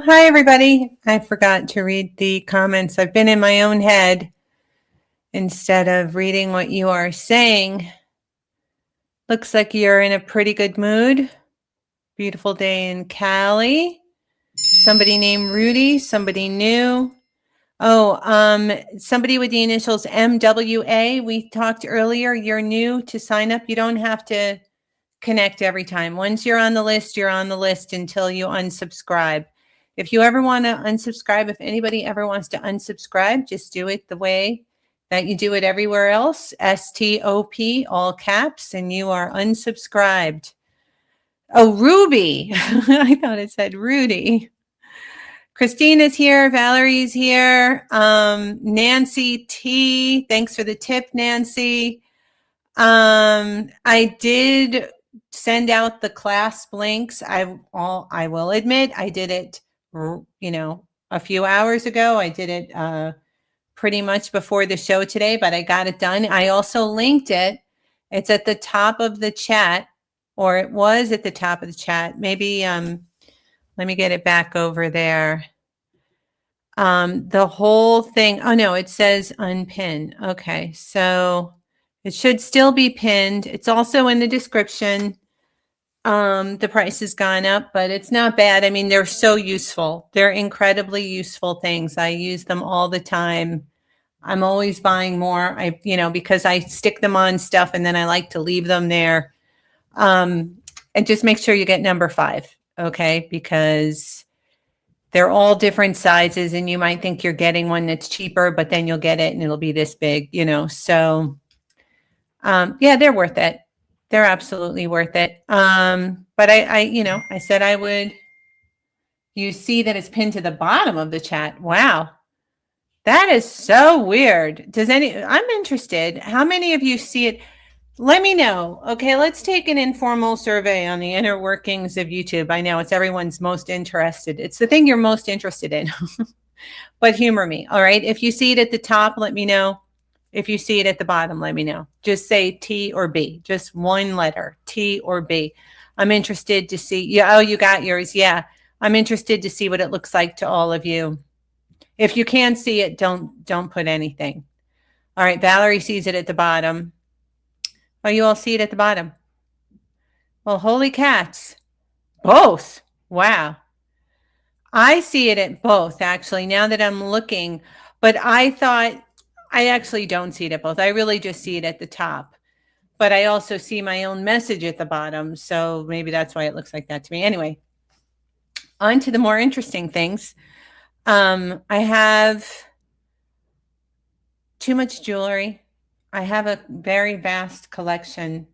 Hi, everybody. I forgot to read the comments. I've been in my own head instead of reading what you are saying. Looks like you're in a pretty good mood. Beautiful day in Cali. Somebody named Rudy, somebody new. Somebody with the initials MWA. We talked earlier. You're new to sign up. You don't have to connect every time. Once you're on the list, you're on the list until you unsubscribe. If you ever want to unsubscribe, if anybody ever wants to unsubscribe, just do it the way that you do it everywhere else. STOP, all caps, and you are unsubscribed. Oh, Ruby. I thought it said Rudy. Christina's here. Valerie's here. Nancy T. Thanks for the tip, Nancy. I did send out the clasp links. I will admit I did it, a few hours ago. I did it pretty much before the show today, but I got it done. I also linked it. It's at the top of the chat, or it was at the top of the chat. Maybe let me get it back over there. The whole thing. Oh no, it says unpin. Okay, so it should still be pinned. It's also in the description. The price has gone up, but it's not bad. I mean, they're so useful. They're incredibly useful things. I use them all the time. I'm always buying more. Because I stick them on stuff and then I like to leave them there. And just make sure you get number 5, okay? Because they're all different sizes and you might think you're getting one that's cheaper, but then you'll get it and it'll be this big, so they're worth it. They're absolutely worth it. But I said I would. You see that it's pinned to the bottom of the chat. Wow. That is so weird. I'm interested. How many of you see it? Let me know. Okay, let's take an informal survey on the inner workings of YouTube. I know it's everyone's most interested. It's the thing you're most interested in. But humor me. All right. If you see it at the top, let me know. If you see it at the bottom, let me know. Just say T or B. Just one letter, T or B. I'm interested to see. Yeah. Oh, you got yours. Yeah. I'm interested to see what it looks like to all of you. If you can see it, don't put anything. All right. Valerie sees it at the bottom. Oh, you all see it at the bottom. Well, holy cats. Both. Wow. I see it at both, actually, now that I'm looking. But I thought I actually don't see it at both. I really just see it at the top. But I also see my own message at the bottom. So maybe that's why it looks like that to me. Anyway, on to the more interesting things. I have too much jewelry. I have a very vast collection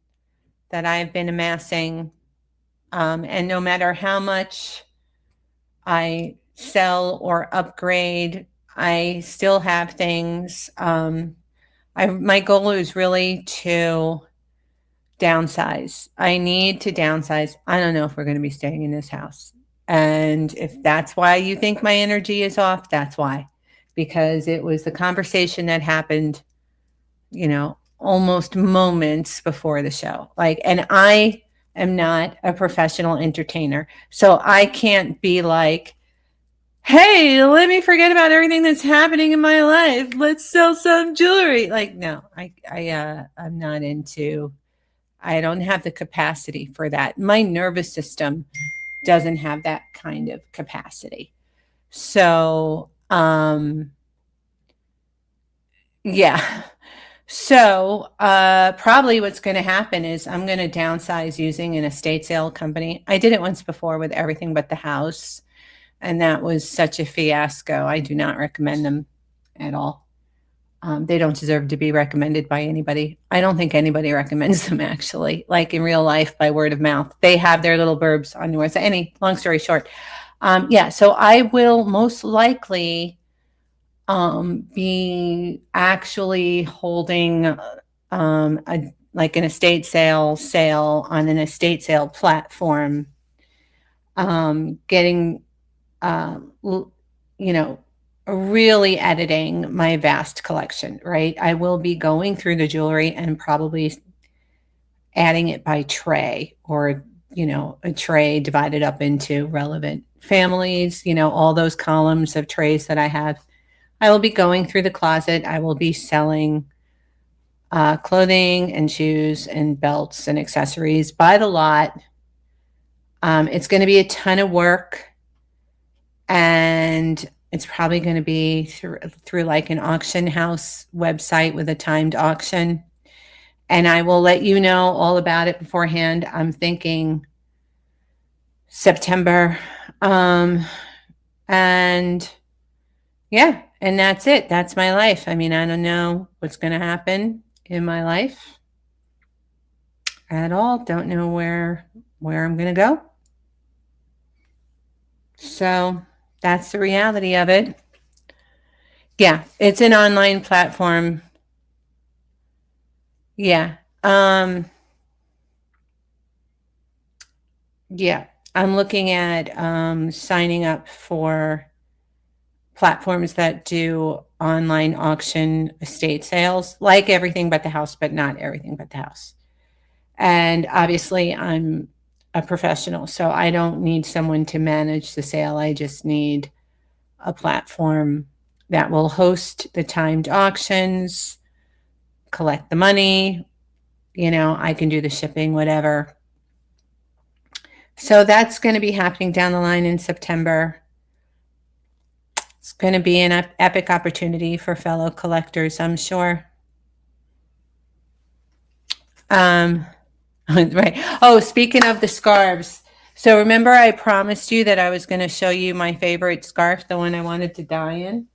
that I've been amassing. And no matter how much I sell or upgrade, I still have things. My goal is really to downsize. I need to downsize. I don't know if we're going to be staying in this house. And if that's why you think my energy is off, that's why. Because it was the conversation that happened, almost moments before the show. And I am not a professional entertainer. So I can't be like, hey, let me forget about everything that's happening in my life. Let's sell some jewelry. No, I'm not into, I don't have the capacity for that. My nervous system doesn't have that kind of capacity. So, yeah. So probably what's going to happen is I'm going to downsize using an estate sale company. I did it once before with everything but the house. And that was such a fiasco. I do not recommend them at all. They don't deserve to be recommended by anybody. I don't think anybody recommends them, actually, like in real life, by word of mouth. They have their little blurbs on yours. Long story short. So I will most likely be actually holding an estate sale on an estate sale platform, getting really editing my vast collection, right? I will be going through the jewelry and probably adding it by tray or a tray divided up into relevant families, all those columns of trays that I have. I will be going through the closet. I will be selling clothing and shoes and belts and accessories by the lot. It's going to be a ton of work, and it's probably going to be through like an auction house website with a timed auction. And I will let you know all about it beforehand. I'm thinking September. And yeah, and that's it. That's my life. I mean, I don't know what's going to happen in my life at all. Don't know where I'm going to go. So that's the reality of it. Yeah, it's an online platform. Yeah. Yeah. I'm looking at signing up for platforms that do online auction estate sales, like Everything But the House, but not Everything But the House. And obviously, I'm a professional, so I don't need someone to manage the sale. I just need a platform that will host the timed auctions, collect the money. I can do the shipping, whatever. So that's going to be happening down the line in September. It's going to be an epic opportunity for fellow collectors, I'm sure. Right. Oh, speaking of the scarves. So remember I promised you that I was going to show you my favorite scarf, the one I wanted to dye in.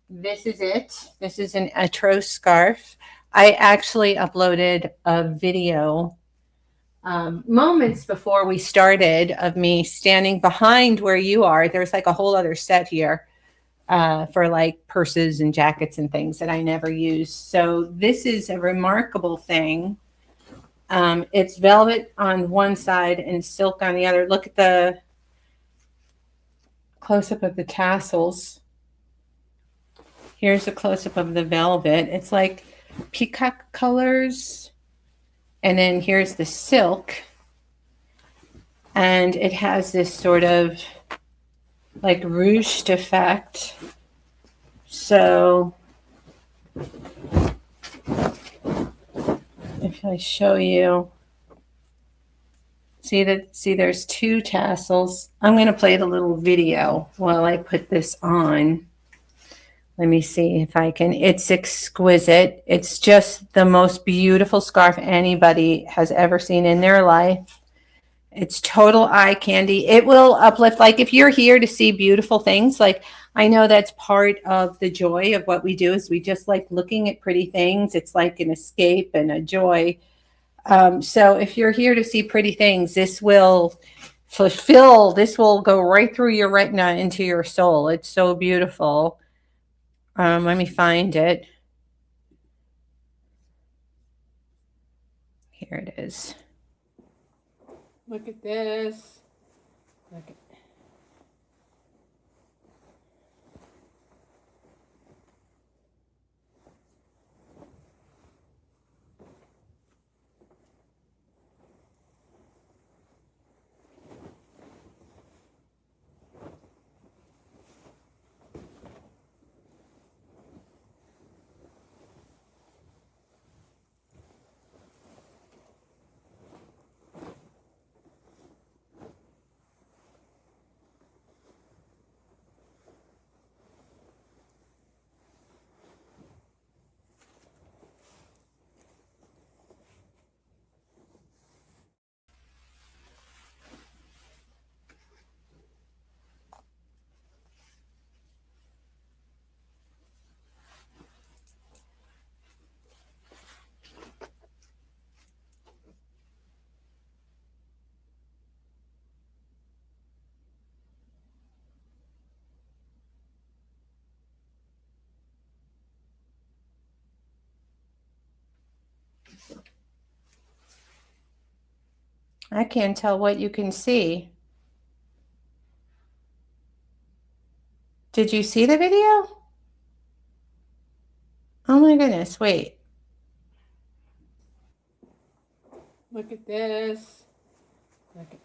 This is it. This is an Etro scarf. I actually uploaded a video moments before we started of me standing behind where you are. There's like a whole other set here for like purses and jackets and things that I never use. So this is a remarkable thing. It's velvet on one side and silk on the other. Look at the close-up of the tassels. Here's a close-up of the velvet. It's like peacock colors. And then here's the silk. And it has this sort of like ruched effect. So if I show you, see there's two tassels. I'm going to play the little video while I put this on. Let me see if I can. It's exquisite. It's just the most beautiful scarf anybody has ever seen in their life. It's total eye candy. It will uplift. Like if you're here to see beautiful things, like I know that's part of the joy of what we do is we just like looking at pretty things. It's like an escape and a joy. So if you're here to see pretty things, this will go right through your retina into your soul. It's so beautiful. Let me find it. Here it is. Look at this. Look at I can't tell what you can see. Did you see the video? Oh my goodness, wait. Look at this. Look at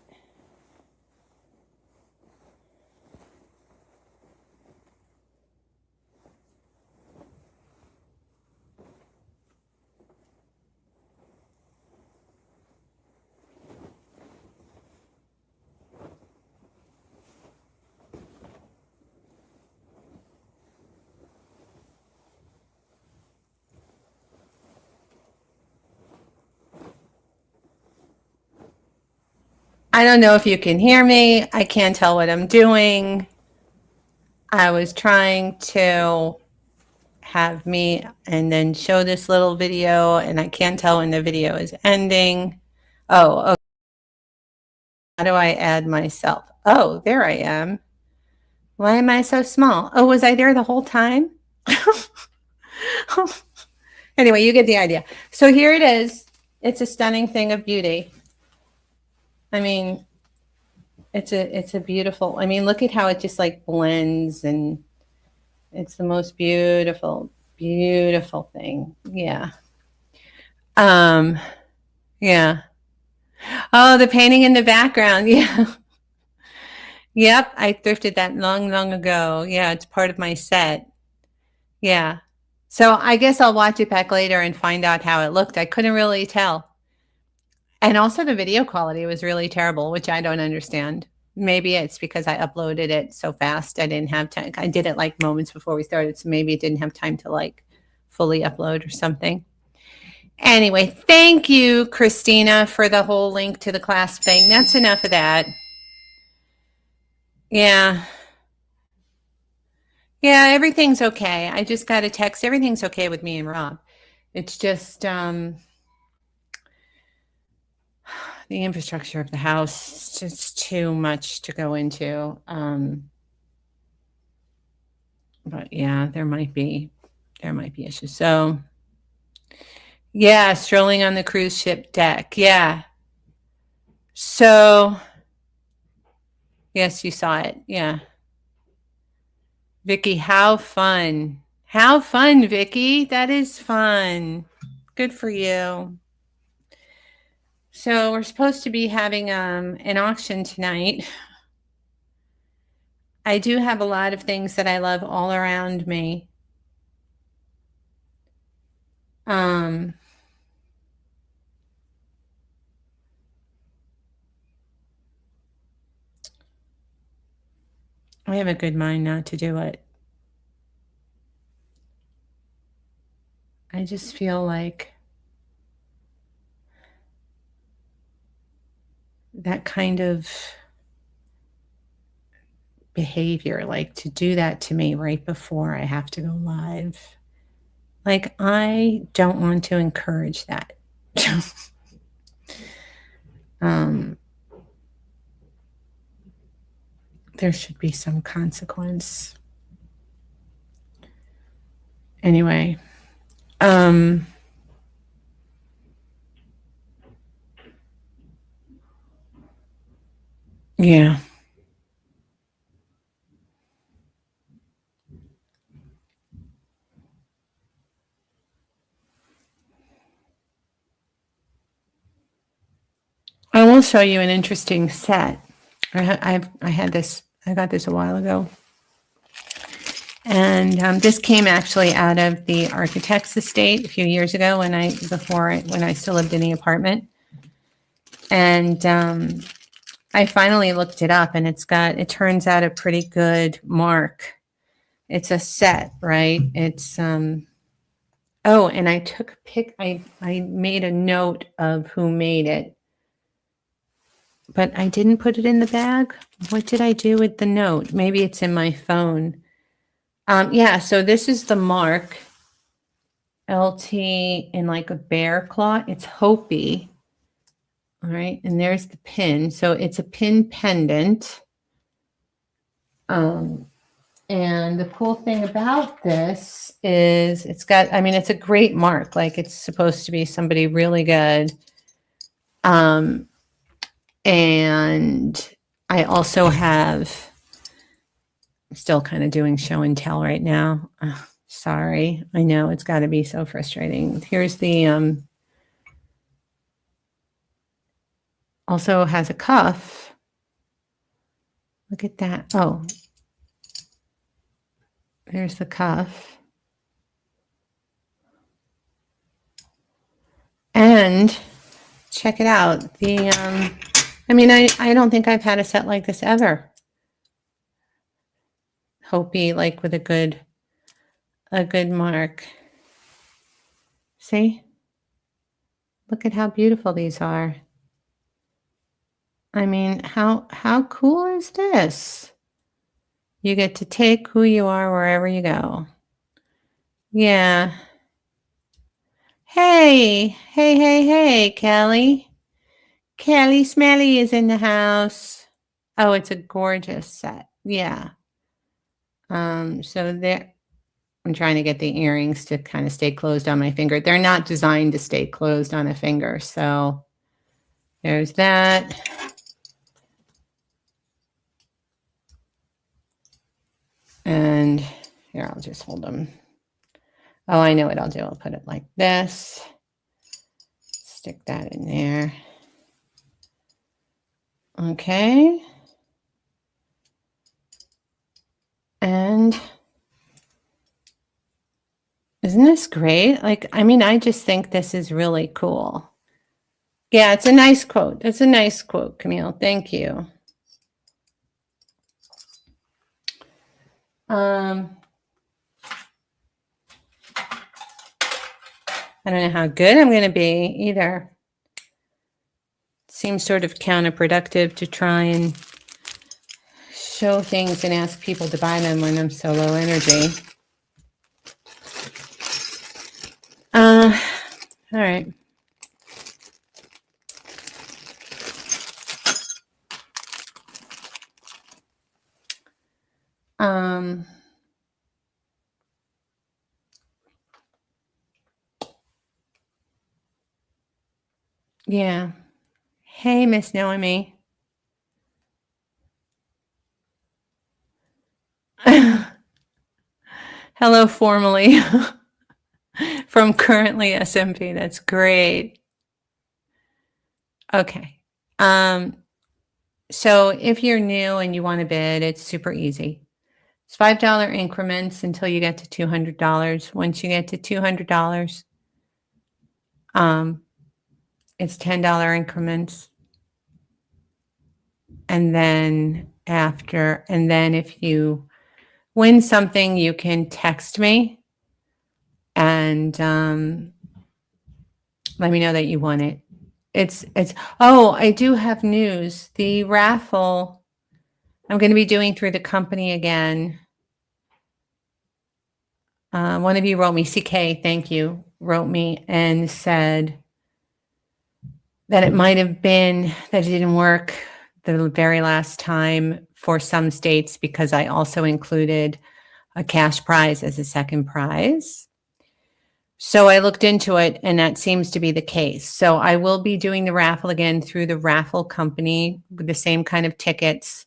I don't know if you can hear me. I can't tell what I'm doing. I was trying to have me and then show this little video, and I can't tell when the video is ending. Oh, okay. How do I add myself? Oh, there I am. Why am I so small? Oh, was I there the whole time? Anyway, you get the idea. So here it is. It's a stunning thing of beauty. I mean, it's a beautiful. I mean, look at how it just like blends, and it's the most beautiful, beautiful thing. Yeah. Um, yeah. Oh, the painting in the background. Yeah. Yep, I thrifted that long, long ago. Yeah, it's part of my set. Yeah. So I guess I'll watch it back later and find out how it looked. I couldn't really tell. And also the video quality was really terrible, which I don't understand. Maybe it's because I uploaded it so fast. I didn't have time. I did it like moments before we started, so maybe it didn't have time to like fully upload or something. Anyway, thank you, Christina, for the whole link to the class thing. That's enough of that. Yeah. Yeah, everything's okay. I just got a text. Everything's okay with me and Rob. It's just the infrastructure of the house. It's just too much to go into. But yeah, there might be issues. So yeah, strolling on the cruise ship deck. Yeah. So yes, you saw it. Yeah. Vicky, how fun. How fun, Vicky. That is fun. Good for you. So we're supposed to be having an auction tonight. I do have a lot of things that I love all around me. I have a good mind not to do it. I just feel like that kind of behavior, like to do that to me right before I have to go live. Like, I don't want to encourage that. There should be some consequence. Anyway, yeah. I will show you an interesting set. I got this a while ago. And this came actually out of the architect's estate a few years ago when I still lived in the apartment. And I finally looked it up, and it turns out a pretty good mark. It's a set, right? It's oh, and I took a pic. I made a note of who made it, but I didn't put it in the bag. What did I do with the note? Maybe it's in my phone. Yeah, so this is the mark, LT in like a bear claw. It's Hopi. All right, and there's the pin. So it's a pin pendant. And the cool thing about this is it's a great mark. Like, it's supposed to be somebody really good. And I also have, I'm still kind of doing show and tell right now. Sorry. I know it's got to be so frustrating. Here's the, also has a cuff. Look at that. Oh, there's the cuff. And check it out. I don't think I've had a set like this ever. Hopi, like with a good mark. See? Look at how beautiful these are. I mean, how cool is this? You get to take who you are wherever you go. Yeah. Hey, Kelly. Kelly Smelly is in the house. Oh, it's a gorgeous set. Yeah. So there I'm trying to get the earrings to kind of stay closed on my finger. They're not designed to stay closed on a finger. So there's that. And here, I'll just hold them. Oh, I know what I'll do. I'll put it like this. Stick that in there. Okay. And isn't this great? Like, I mean, I just think this is really cool. Yeah, it's a nice quote. It's a nice quote, Camille. Thank you. I don't know how good I'm going to be either. It seems sort of counterproductive to try and show things and ask people to buy them when I'm so low energy. All right. Yeah. Hey, Miss Noemi. Hello, formally from currently SMP. That's great. Okay. So if you're new and you want to bid, it's super easy. It's $5 increments until you get to $200. Once you get to $200, it's $10 increments. And then if you win something, you can text me and let me know that you won it. Oh, I do have news. The raffle I'm going to be doing through the company again. One of you wrote me, CK, thank you, wrote me and said that it might have been that it didn't work the very last time for some states because I also included a cash prize as a second prize. So I looked into it and that seems to be the case. So I will be doing the raffle again through the raffle company with the same kind of tickets.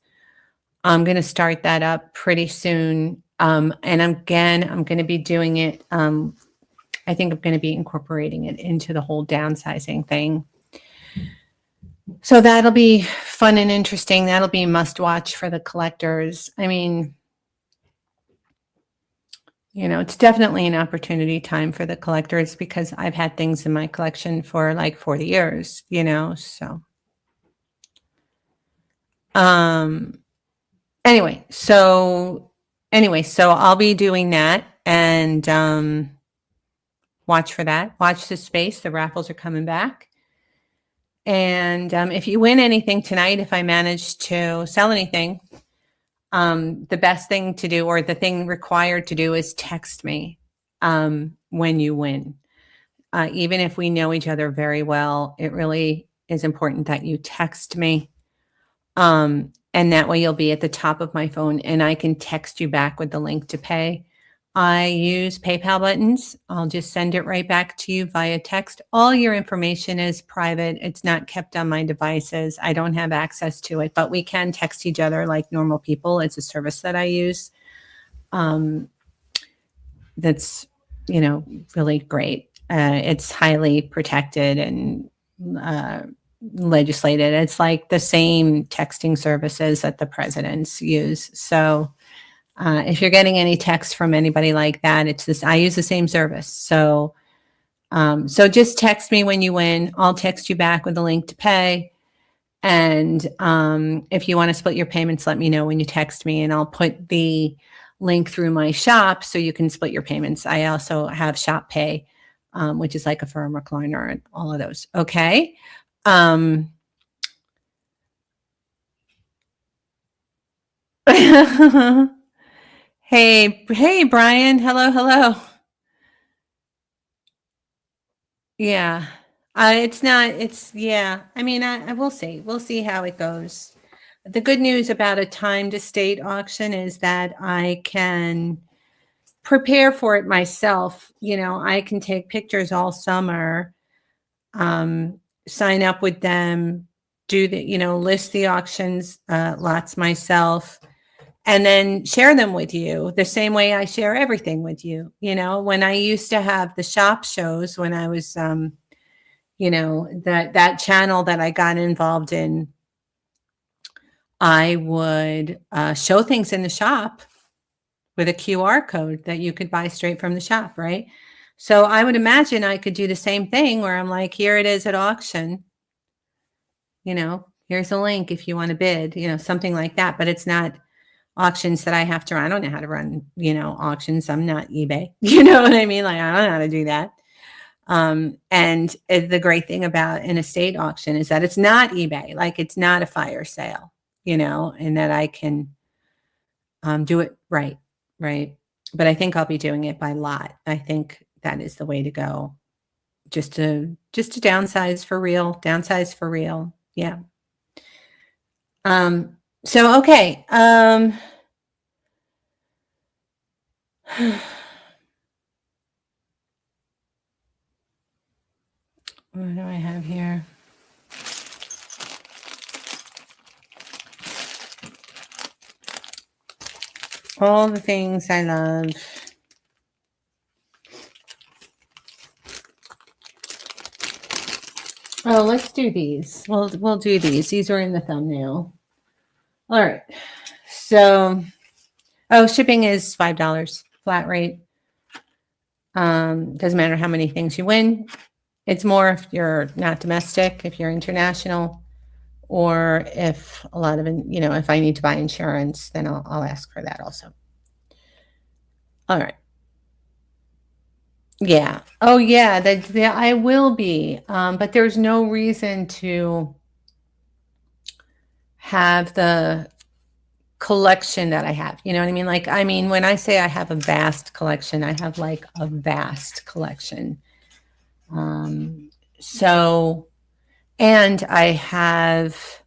I'm going to start that up pretty soon. And again, I'm going to be doing it. I think I'm going to be incorporating it into the whole downsizing thing. So that'll be fun and interesting. That'll be must watch for the collectors. I mean, you know, it's definitely an opportunity time for the collectors because I've had things in my collection for like 40 years, you know, so. Anyway, so I'll be doing that and watch for that. Watch this space. The raffles are coming back. And if you win anything tonight, if I manage to sell anything, the best thing to do or the thing required to do is text me when you win. Even if we know each other very well, it really is important that you text me. And that way you'll be at the top of my phone and I can text you back with the link to pay. I use PayPal buttons. I'll just send it right back to you via text. All your information is private. It's not kept on my devices. I don't have access to it, but we can text each other like normal people. It's a service that I use. That's, you know, really great. It's highly protected and legislated. It's like the same texting services that the presidents use. So if you're getting any text from anybody like that, it's this. I use the same service. So just text me when you win. I'll text you back with a link to pay. And if you want to split your payments, let me know when you text me, and I'll put the link through my shop so you can split your payments. I also have Shop Pay, which is like a firm recliner and all of those. Okay. Hey, Brian. Hello. Yeah. It's not, yeah. I mean, I will see. We'll see how it goes. The good news about a timed estate auction is that I can prepare for it myself. I can take pictures all summer, sign up with them, list the auctions, lots myself, and then share them with you the same way I share everything with you. When I used to have the shop shows, when I was, that channel that I got involved in, I would show things in the shop with a QR code that you could buy straight from the shop, right? So I would imagine I could do the same thing where I'm like, here it is at auction, here's a link if you want to bid, something like that. But it's not auctions that I have to run. I don't know how to run, auctions. I'm not eBay. You know what I mean? Like, I don't know how to do that. And the great thing about an estate auction is that it's not eBay. Like, it's not a fire sale, and that I can do it right. But I think I'll be doing it by lot. I think that is the way to go. Just to downsize for real. Yeah. So, okay. What do I have here? All the things I love. Oh, let's do these. We'll do these. These are in the thumbnail. All right. So, shipping is $5 flat rate. Doesn't matter how many things you win. It's more if you're not domestic, if you're international, or if a lot of, if I need to buy insurance, then I'll ask for that also. All right. Yeah. Oh, yeah. I will be. But there's no reason to have the collection that I have. You know what I mean? Like, when I say I have a vast collection, I have like a vast collection. So, and I have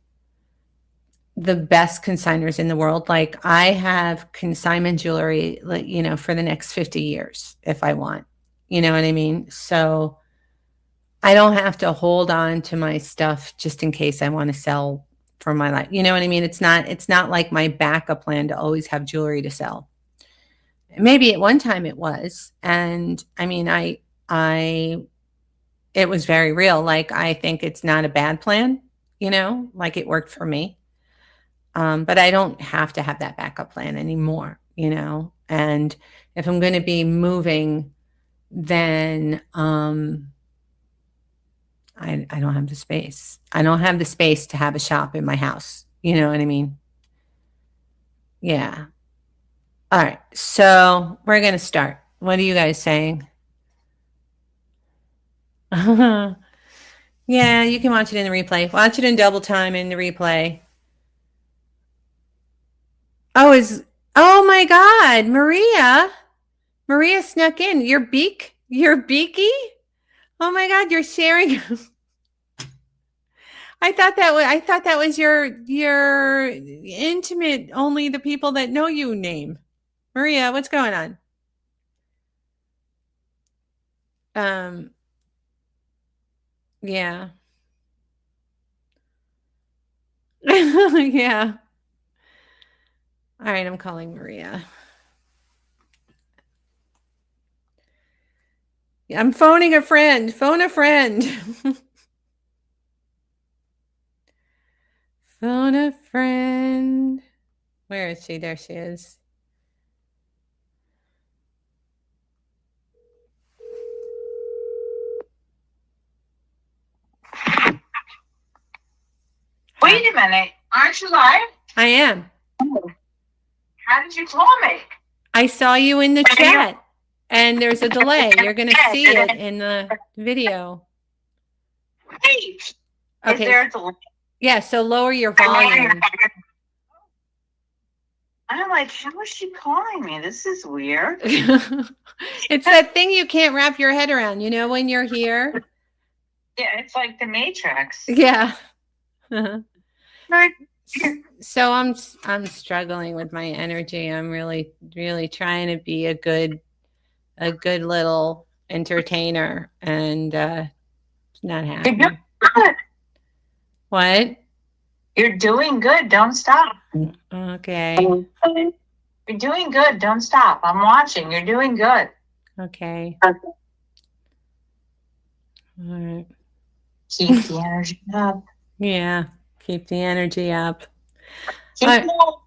the best consigners in the world. Like, I have consignment jewelry, like, for the next 50 years if I want. You know what I mean? So I don't have to hold on to my stuff just in case I want to sell for my life. You know what I mean? It's not like my backup plan to always have jewelry to sell. Maybe at one time it was. And it was very real. Like, I think it's not a bad plan, like, it worked for me. But I don't have to have that backup plan anymore, and if I'm going to be moving, then, I don't have the space. I don't have the space to have a shop in my house. You know what I mean? Yeah. All right. So we're going to start. What are you guys saying? Yeah, you can watch it in the replay. Watch it in double time in the replay. Oh my God, Maria snuck in. You're beaky. Oh my God, you're sharing. I thought that was your intimate, only the people that know you name. Maria, what's going on? Yeah. Yeah. All right, I'm calling Maria. I'm phoning a friend. Phone a friend. Phone a friend. Where is she? There she is. Wait a minute. Aren't you live? I am. How did you call me? I saw you in the chat, and there's a delay. You're going to see it in the video. Wait. Okay. Is there a delay? Yeah, so lower your volume. I'm like, how is she calling me? This is weird. It's that thing you can't wrap your head around, you know, when you're here. Yeah, it's like the Matrix. Yeah. Like, So I'm struggling with my energy. I'm really trying to be a good little entertainer, and it's not you're happening. doing good. What? You're doing good. Don't stop. Okay. You're doing good. Don't stop. I'm watching. You're doing good. Okay. Okay. All right. Keep the energy up. Yeah. Keep the energy up. Keep All right. it up.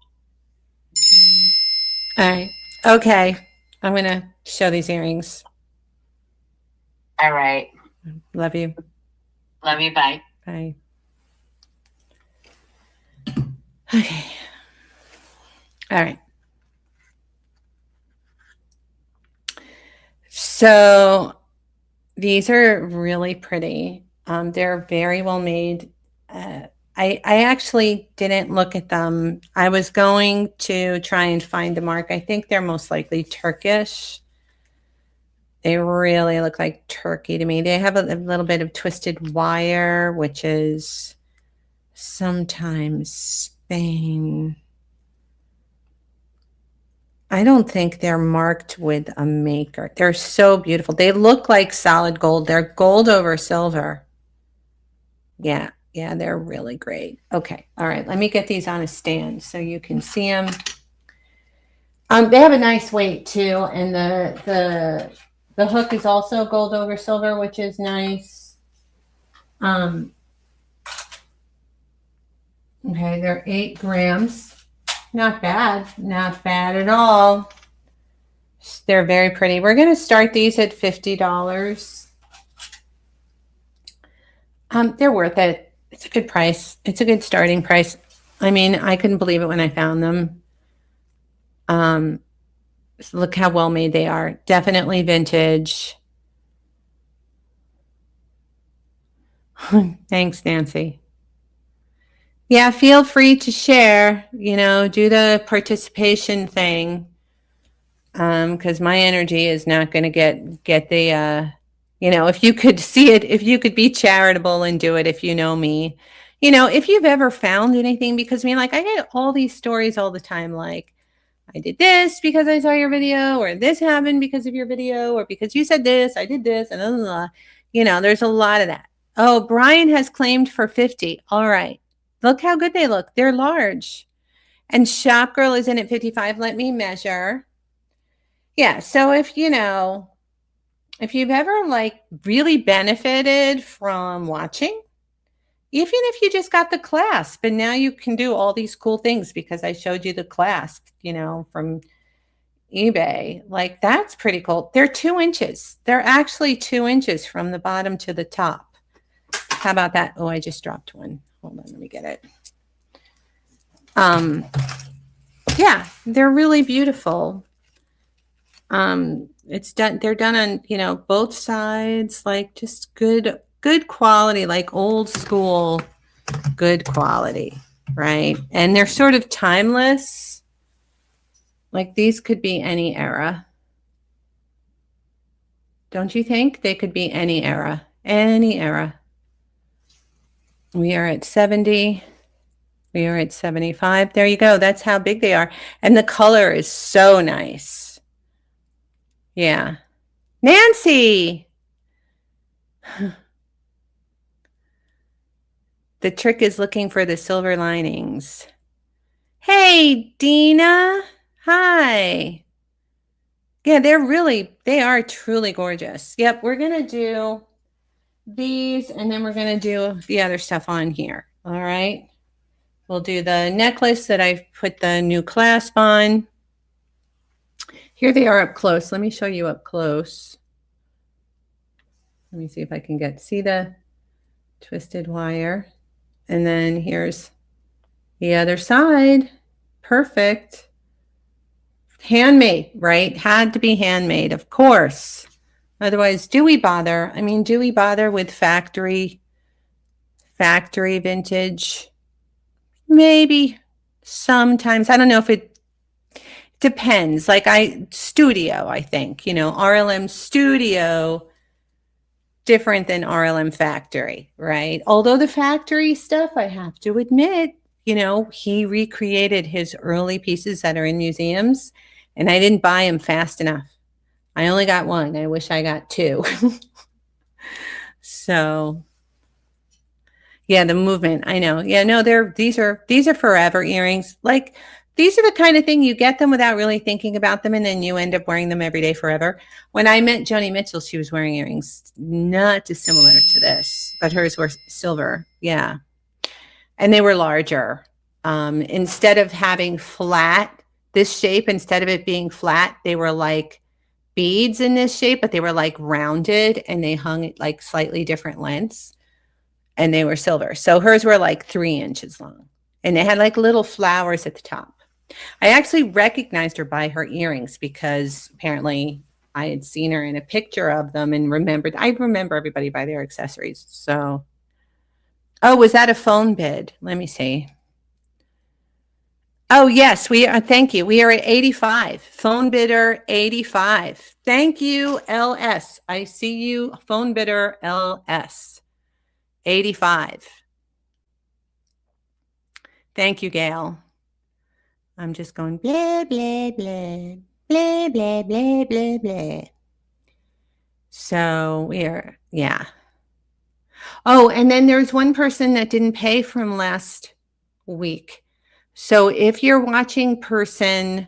All right. Okay. I'm going to show these earrings. All right. Love you. Love you. Bye. Bye. Okay. All right. So these are really pretty. They're very well made. I actually didn't look at them. I was going to try and find a mark. I think they're most likely Turkish. They really look like turkey to me. They have a little bit of twisted wire, which is sometimes Spain. I don't think they're marked with a maker. They're so beautiful. They look like solid gold. They're gold over silver. Yeah, they're really great. Okay, all right. Let me get these on a stand so you can see them. They have a nice weight too, and the hook is also gold over silver, which is nice. Okay, they're 8 grams. Not bad. Not bad at all. They're very pretty. We're going to start these at $50. They're worth it. It's a good price. It's a good starting price. I mean, I couldn't believe it when I found them. So look how well made they are. Definitely vintage. Thanks, Nancy. Yeah, feel free to share, do the participation thing. Because my energy is not going to get the, if you could see it, if you could be charitable and do it, if you know me, if you've ever found anything, because I get all these stories all the time, like, I did this because I saw your video, or this happened because of your video, or because you said this, I did this, and blah, blah, blah. There's a lot of that. Oh, Brian has claimed for 50. All right. Look how good they look. They're large. And Shop Girl is in at 55. Let me measure. Yeah. So if you've ever really benefited from watching, even if you just got the clasp, and now you can do all these cool things because I showed you the clasp, from eBay. That's pretty cool. They're 2 inches. They're actually 2 inches from the bottom to the top. How about that? Oh, I just dropped one. Hold on, let me get it. Yeah, they're really beautiful. It's done. They're done on, both sides, just good quality, old school, good quality, right? And they're sort of timeless. These could be any era. Don't you think? They could be any era, any era. We are at 70. We are at 75. There you go. That's how big they are. And the color is so nice. Yeah. Nancy! The trick is looking for the silver linings. Hey, Dina. Hi. Yeah, they are truly gorgeous. Yep, we're going to do these, and then we're going to do the other stuff on here. All right. We'll do the necklace that I've put the new clasp on. Here they are up close. Let me show you up close. Let me see if I can see the twisted wire. And then here's the other side. Perfect. Handmade, right? Had to be handmade, of course. Otherwise, do we bother? Do we bother with factory vintage? Maybe sometimes. I don't know if it Depends. Like studio, I think, RLM studio different than RLM factory, right? Although the factory stuff, I have to admit, he recreated his early pieces that are in museums, and I didn't buy them fast enough. I only got one. I wish I got two. So, yeah, the movement. I know. Yeah, no, these are forever earrings. Like these are the kind of thing you get them without really thinking about them, and then you end up wearing them every day forever. When I met Joni Mitchell, she was wearing earrings not dissimilar to this, but hers were silver. Yeah, and they were larger. Instead of having this shape, instead of it being flat, they were like beads in this shape, but they were like rounded, and they hung at like slightly different lengths. And they were silver. So hers were like 3 inches long, and they had like little flowers at the top. I actually recognized her by her earrings because apparently I had seen her in a picture of them and I remember everybody by their accessories. So, oh, was that a phone bid? Let me see. Oh, yes, we are. Thank you. We are at 85. Phone bidder 85. Thank you, LS. I see you, phone bidder LS. 85. Thank you, Gail. I'm just going blah, blah, blah, blah, blah, blah, blah, blah. So yeah. Oh, and then there's one person that didn't pay from last week. So if you're watching person,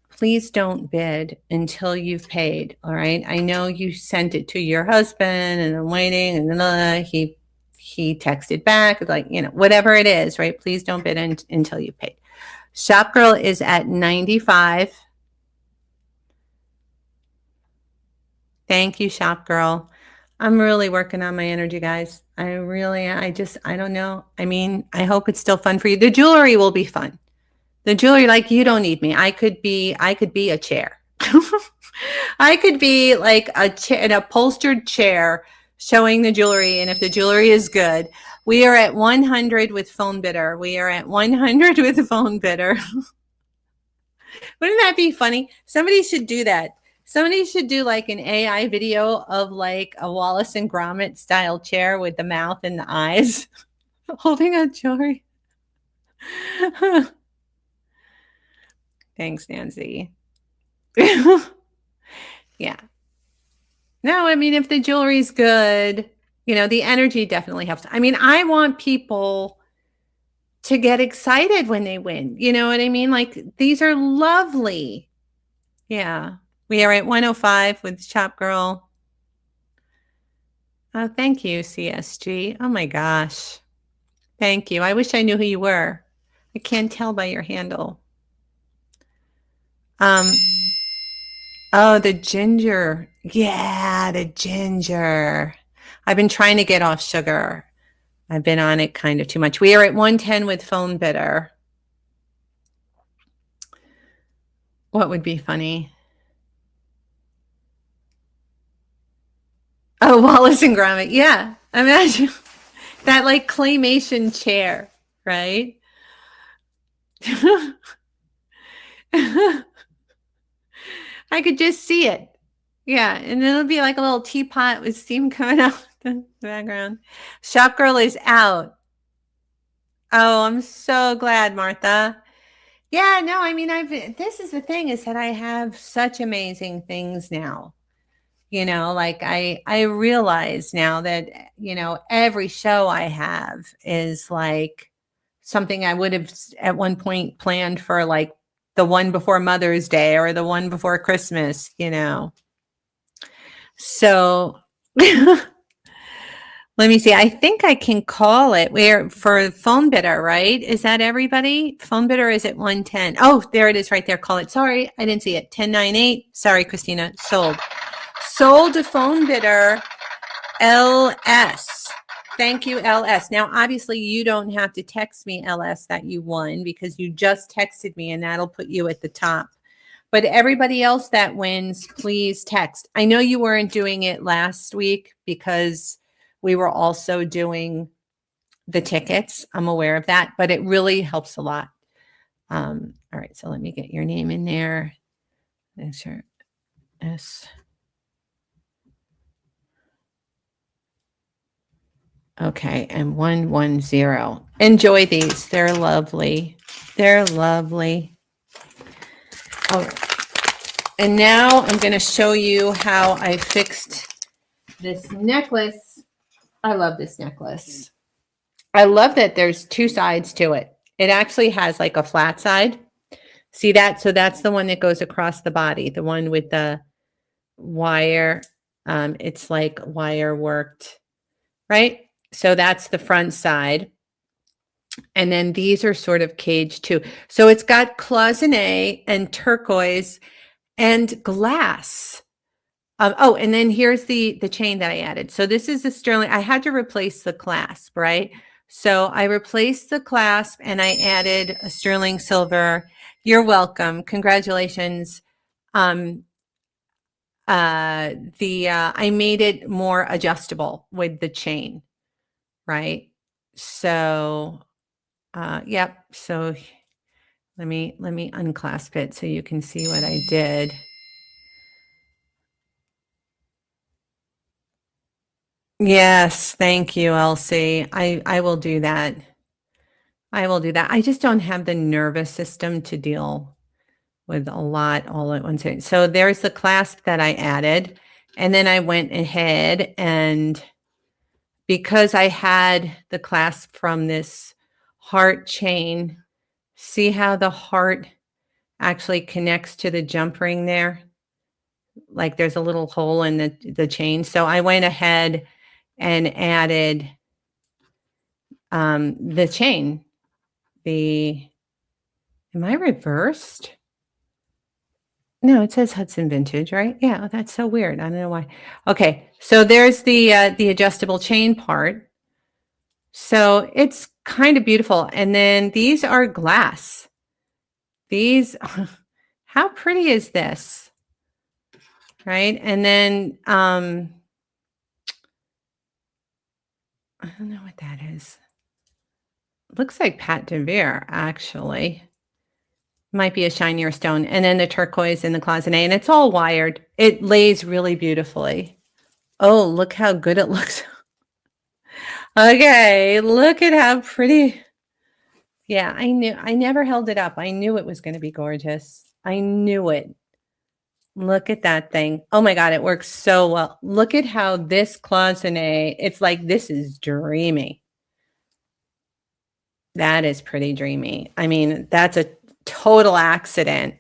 please don't bid until you've paid. All right. I know you sent it to your husband and I'm waiting, and then he texted back, like, whatever it is, right? Please don't bid until you paid. Shop Girl is at 95. Thank you, Shop Girl. I'm really working on my energy, guys. I don't know. I mean, I hope it's still fun for you. The jewelry will be fun. The jewelry, like, you don't need me. I could be a chair. I could be like an upholstered chair showing the jewelry. And if the jewelry is good, we are at 100 with phone bidder. We are at 100 with phone bidder. Wouldn't that be funny? Somebody should do that. Somebody should do like an AI video of like a Wallace and Gromit style chair with the mouth and the eyes holding a jewelry. Thanks, Nancy. Yeah. No, I mean, if the jewelry's good, the energy definitely helps. I mean, I want people to get excited when they win. You know what I mean? Like, these are lovely. Yeah. We are at 105 with Shop Girl. Oh, thank you, CSG. Oh my gosh. Thank you. I wish I knew who you were. I can't tell by your handle. Oh, the ginger. Yeah, the ginger. I've been trying to get off sugar. I've been on it kind of too much. We are at 110 with phone bidder. What would be funny? Oh, Wallace and Gromit. Yeah. Imagine that, like, claymation chair, right? I could just see it. Yeah. And then it'll be like a little teapot with steam coming out the background. Shop Girl is out. Oh, I'm so glad, Martha. Yeah, no, I mean, this is the thing, is that I have such amazing things now. Like I realize now that, every show I have is like something I would have at one point planned for, like the one before Mother's Day or the one before Christmas, So let me see. I think I can call it for phone bidder, right? Is that everybody? Phone bidder is at 110. Oh, there it is right there. Call it. Sorry, I didn't see it. 1098. Sorry, Christina. Sold to phone bidder LS. Thank you, LS. Now, obviously, you don't have to text me, LS, that you won, because you just texted me, and that'll put you at the top. But everybody else that wins, please text. I know you weren't doing it last week because we were also doing the tickets. I'm aware of that, but it really helps a lot. All right, so let me get your name in there. Make sure S. Okay, and 110. Enjoy these. They're lovely. They're lovely. All right. And now I'm going to show you how I fixed this necklace. I love this necklace. I love that there's two sides to it. It actually has like a flat side. See that? So that's the one that goes across the body, the one with the wire. It's like wire worked, right? So that's the front side. And then these are sort of caged too. So it's got cloisonne and turquoise and glass. Oh, and then here's the chain that I added. So this is the sterling. I had to replace the clasp, right? So I replaced the clasp and I added a sterling silver. You're welcome. Congratulations. I made it more adjustable with the chain, right? So, yep. So let me unclasp it so you can see what I did. Yes, thank you, Elsie. I will do that. I will do that. I just don't have the nervous system to deal with a lot all at once. So there's the clasp that I added. And then I went ahead and because I had the clasp from this heart chain, see how the heart actually connects to the jump ring there? Like there's a little hole in the chain. So I went ahead and added the chain. Am I reversed? No, it says Hudson Vintage, right? Yeah, that's so weird. I don't know why. Okay, so there's the adjustable chain part. So it's kind of beautiful. And then these are glass. These, how pretty is this? Right? And then I don't know what that is. Looks like Pat de Vere, actually. Might be a shinier stone. And then the turquoise and the cloisonne, and it's all wired. It lays really beautifully. Oh, look how good it looks. Okay, look at how pretty. Yeah, I knew. I never held it up. I knew it was going to be gorgeous. I knew it. Look at that thing. Oh my God, it works so well. Look at how this cloisonne, it's like this is dreamy. That is pretty dreamy. I mean, that's a total accident.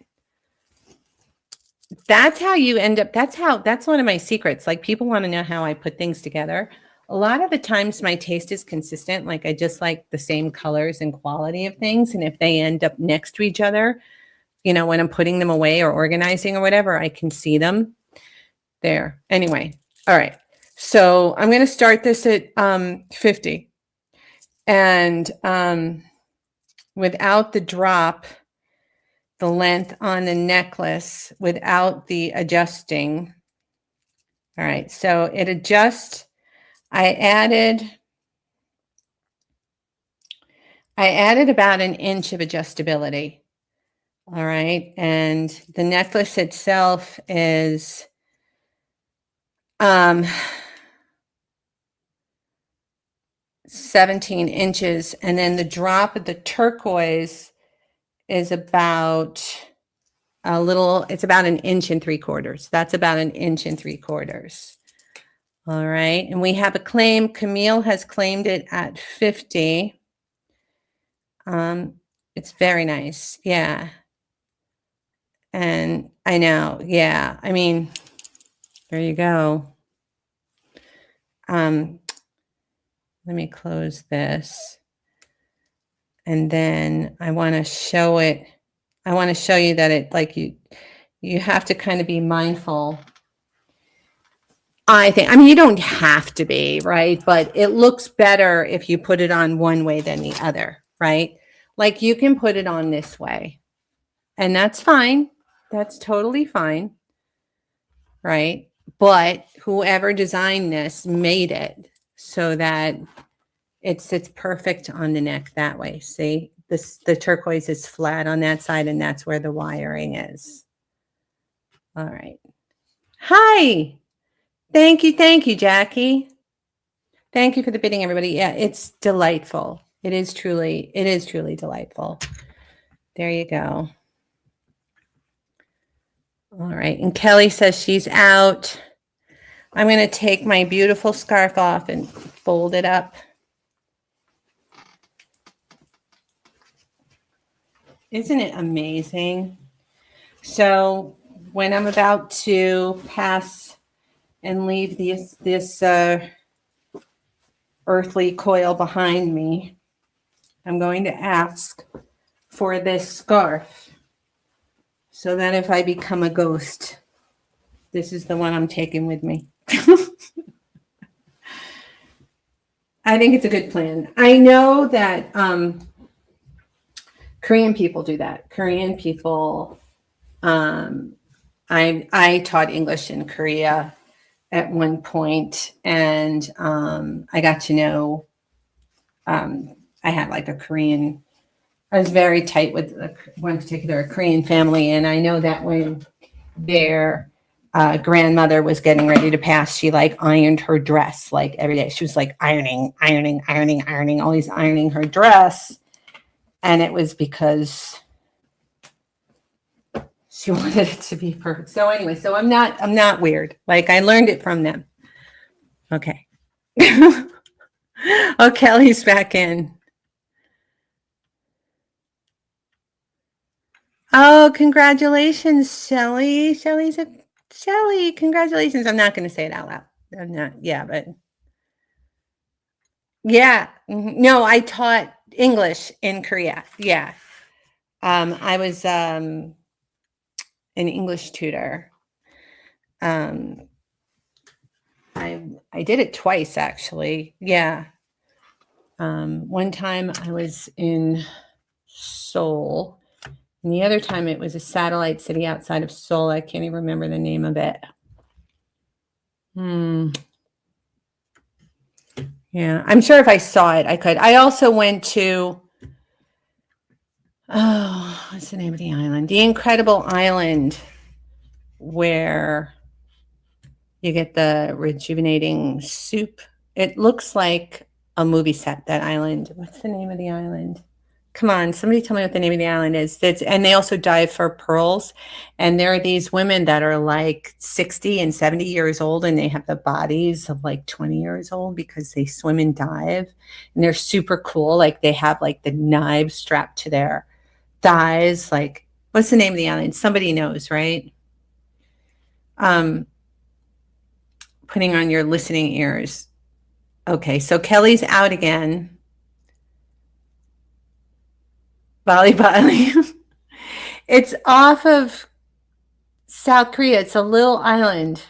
That's how you end up. That's one of my secrets. Like people want to know how I put things together. A lot of the times my taste is consistent. Like I just like the same colors and quality of things. And if they end up next to each other, when I'm putting them away or organizing or whatever, I can see them there. Anyway. All right. So I'm going to start this at 50 and without the drop, the length on the necklace without the adjusting. All right, so it adjusts. I added about an inch of adjustability. All right, and the necklace itself is 17 inches, and then the drop of the turquoise is about it's about 1 3/4 inches. That's about 1 3/4 inches. All right. And we have a claim. Camille has claimed it at 50. It's very nice. Yeah. And I know. Yeah. I mean, there you go. Let me close this. And then I want to show it. I want to show you that it like you have to kind of be mindful. I mean, you don't have to be, right? But it looks better if you put it on one way than the other, right? Like you can put it on this way and that's fine. That's totally fine, right? But whoever designed this made it so that it sits perfect on the neck that way. See, the turquoise is flat on that side, and that's where the wiring is. All right. Hi. Thank you, Jackie. Thank you for the bidding, everybody. Yeah, it's delightful. It is truly delightful. There you go. All right. And Kelly says she's out. I'm going to take my beautiful scarf off and fold it up. Isn't it amazing? So when I'm about to pass and leave this earthly coil behind me, I'm going to ask for this scarf so that if I become a ghost, this is the one I'm taking with me. I think it's a good plan. I know that Korean people do that. Korean people, I taught English in Korea at one point, and I got to know, I had like a Korean, I was very tight with one particular Korean family, and I know that when their grandmother was getting ready to pass, she like ironed her dress like every day. She was like ironing, always ironing her dress. And it was because she wanted it to be perfect. So anyway, so I'm not weird. Like I learned it from them. Okay. Oh, Kelly's back in. Oh, congratulations, Shelly. Shelly, congratulations. I'm not going to say it out loud. I'm not, yeah, but yeah. No, I taught English in Korea. Yeah. I was an English tutor. I did it twice actually. Yeah. One time I was in Seoul, and the other time it was a satellite city outside of Seoul. I can't even remember the name of it. Yeah, I'm sure if I saw it, I could. I also went to, oh, what's the name of the island? The Incredible Island, where you get the rejuvenating soup. It looks like a movie set, that island. What's the name of the island? Come on, somebody tell me what the name of the island is. And they also dive for pearls. And there are these women that are like 60 and 70 years old, and they have the bodies of like 20 years old because they swim and dive. And they're super cool. Like they have like the knives strapped to their thighs. Like, what's the name of the island? Somebody knows, right? Putting on your listening ears. Okay, so Kelly's out again. Bali. It's off of South Korea. It's a little island.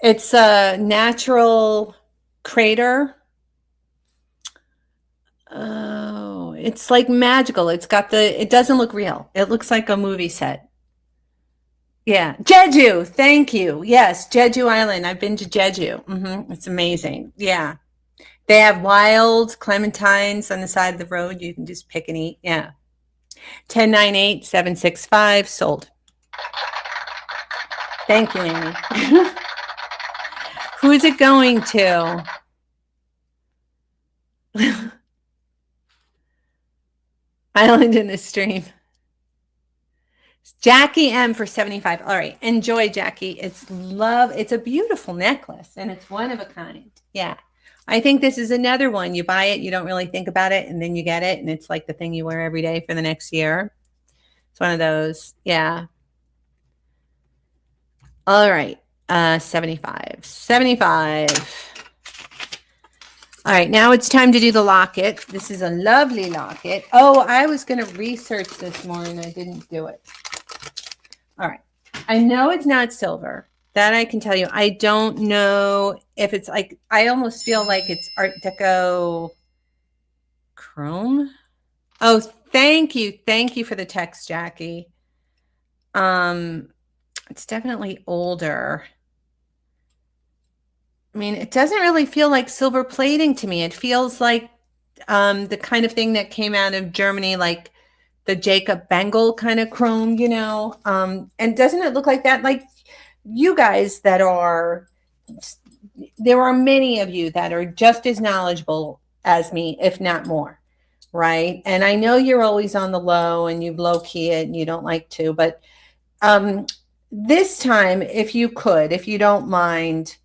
It's a natural crater. Oh, it's like magical. It doesn't look real. It looks like a movie set. Yeah. Jeju. Thank you. Yes. Jeju Island. I've been to Jeju. It's amazing. Yeah. They have wild clementines on the side of the road. You can just pick and eat. Yeah. 1098-765 sold. Thank you, Amy. Who is it going to? Island in the stream. Jackie M for 75. All right. Enjoy, Jackie. It's a beautiful necklace, and it's one of a kind. Yeah. I think this is another one. You buy it, you don't really think about it, and then you get it, and it's like the thing you wear every day for the next year. It's one of those. Yeah. All right. 75. All right, now it's time to do the locket. This is a lovely locket. Oh, I was going to research this more and I didn't do it. All right. I know it's not silver. That I can tell you. I don't know if it's like, I almost feel like it's Art Deco chrome. Oh, thank you. Thank you for the text, Jackie. It's definitely older. I mean, it doesn't really feel like silver plating to me. It feels like the kind of thing that came out of Germany, like the Jacob Bengal kind of chrome, and doesn't it look like that? Like you guys there are many of you that are just as knowledgeable as me, if not more, right? And I know you're always on the low and you low key it and you don't like to, but this time, if you don't mind,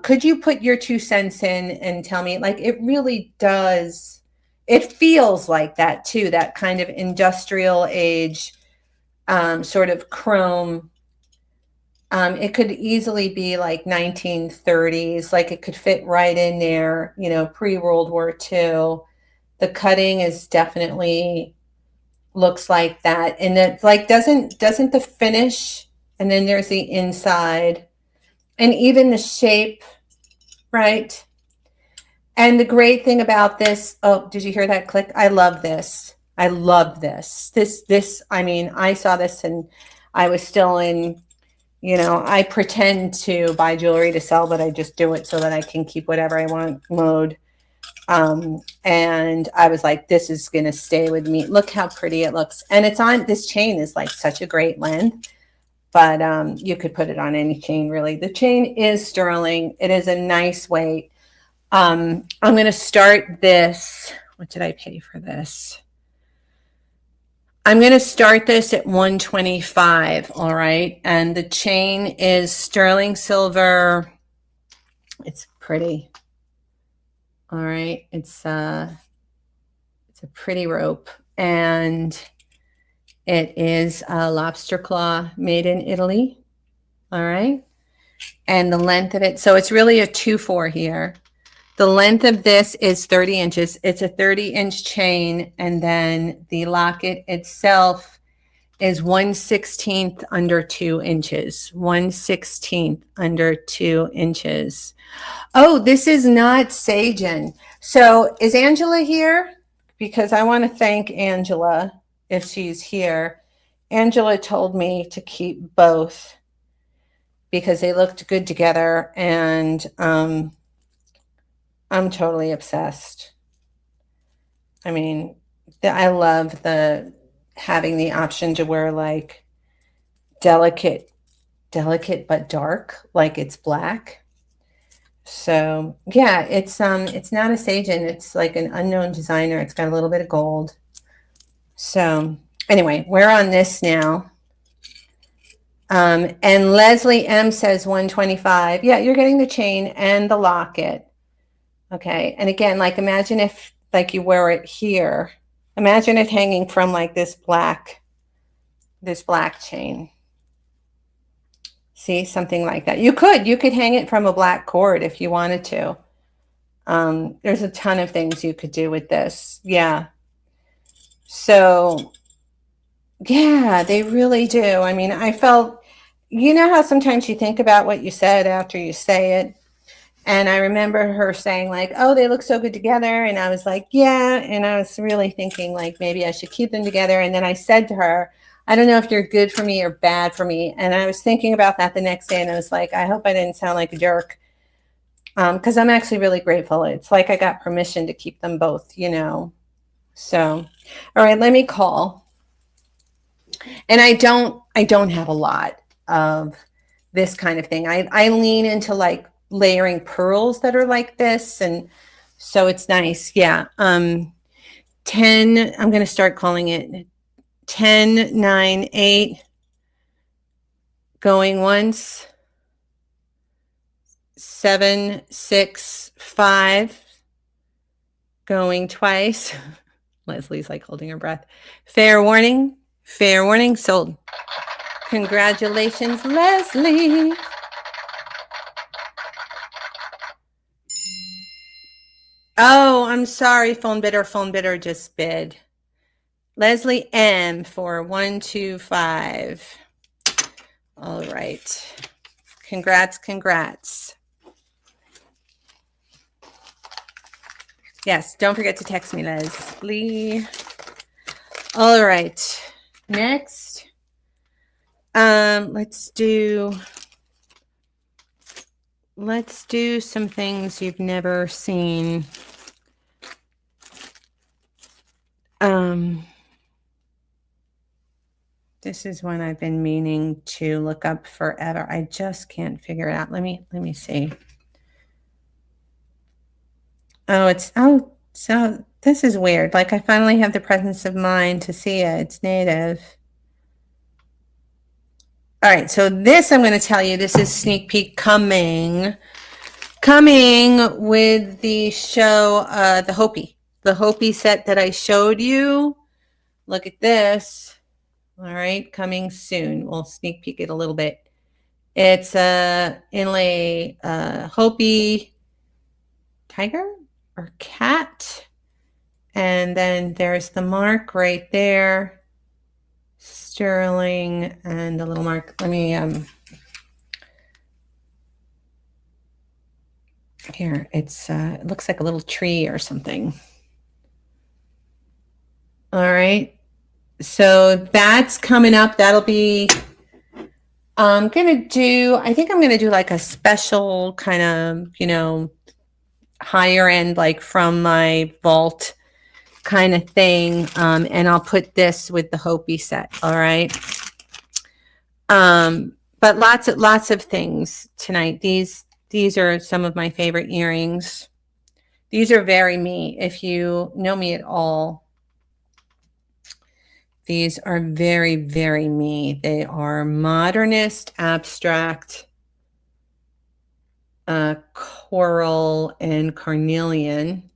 could you put your 2 cents in and tell me, like, it really does, it feels like that too, that kind of industrial age, sort of chrome. It could easily be like 1930s, like it could fit right in there, pre-World War II. The cutting is definitely looks like that. And it's like, doesn't the finish, and then there's the inside, and even the shape, right? And the great thing about this, oh, did you hear that click? I love this. I love this. I mean, I saw this and I was still in, I pretend to buy jewelry to sell, but I just do it so that I can keep whatever I want mode. And I was like, this is going to stay with me. Look how pretty it looks. And this chain is like such a great length, but you could put it on any chain, really. The chain is sterling. It is a nice weight. I'm going to start this. What did I pay for this? I'm going to start this at $125. All right. And the chain is sterling silver. It's pretty. All right. It's a pretty rope, and it is a lobster claw made in Italy. All right. And the length of it. So it's really a 2-4 here. The length of this is 30 inches. It's a 30-inch chain. And then the locket itself is 1/16 under 2 inches. 1/16 under 2 inches. Oh, this is not Sagen. So is Angela here? Because I want to thank Angela if she's here. Angela told me to keep both because they looked good together, and I'm totally obsessed. I mean, I love having the option to wear like delicate but dark, like it's black. So yeah, it's not a Sagen. It's like an unknown designer. It's got a little bit of gold. So anyway, we're on this now. And Leslie M says 125. Yeah, you're getting the chain and the locket. Okay. And again, like imagine if like you wear it here. Imagine it hanging from like this black chain. See, something like that. You could hang it from a black cord if you wanted to. There's a ton of things you could do with this. Yeah. So yeah, they really do. I mean, I felt, how sometimes you think about what you said after you say it. And I remember her saying like, oh, they look so good together. And I was like, yeah. And I was really thinking like, maybe I should keep them together. And then I said to her, I don't know if you're good for me or bad for me. And I was thinking about that the next day. And I was like, I hope I didn't sound like a jerk. Because I'm actually really grateful. It's like I got permission to keep them both, So, all right, let me call. And I don't have a lot of this kind of thing. I lean into like layering pearls that are like this, and so it's nice. Yeah. 10, I'm going to start calling it 10, 9, 8, going once, 7, 6, 5, going twice. Leslie's like holding her breath. Fair warning, sold. Congratulations, Leslie. Oh, I'm sorry, phone bidder just bid. Leslie M for 125. All right. Congrats. Yes, don't forget to text me, Leslie. All right. Next, let's do some things you've never seen. This is one I've been meaning to look up forever. I just can't figure it out. Let me see. So this is weird. Like I finally have the presence of mind to see it. It's native. All right, so this I'm going to tell you, this is sneak peek coming with the show, the Hopi set that I showed you. Look at this. All right, coming soon. We'll sneak peek it a little bit. It's a inlay Hopi tiger or cat, and then there's the mark right there, sterling, and the little mark. Let me here. It's it looks like a little tree or something. All right, so that's coming up. That'll be. I think I'm gonna do like a special kind of, higher end, like from my vault kind of thing. And I'll put this with the Hopi set. All right. But lots of things tonight. These are some of my favorite earrings. These are very me. If you know me at all, these are very, very me. They are modernist, abstract, coral, and carnelian.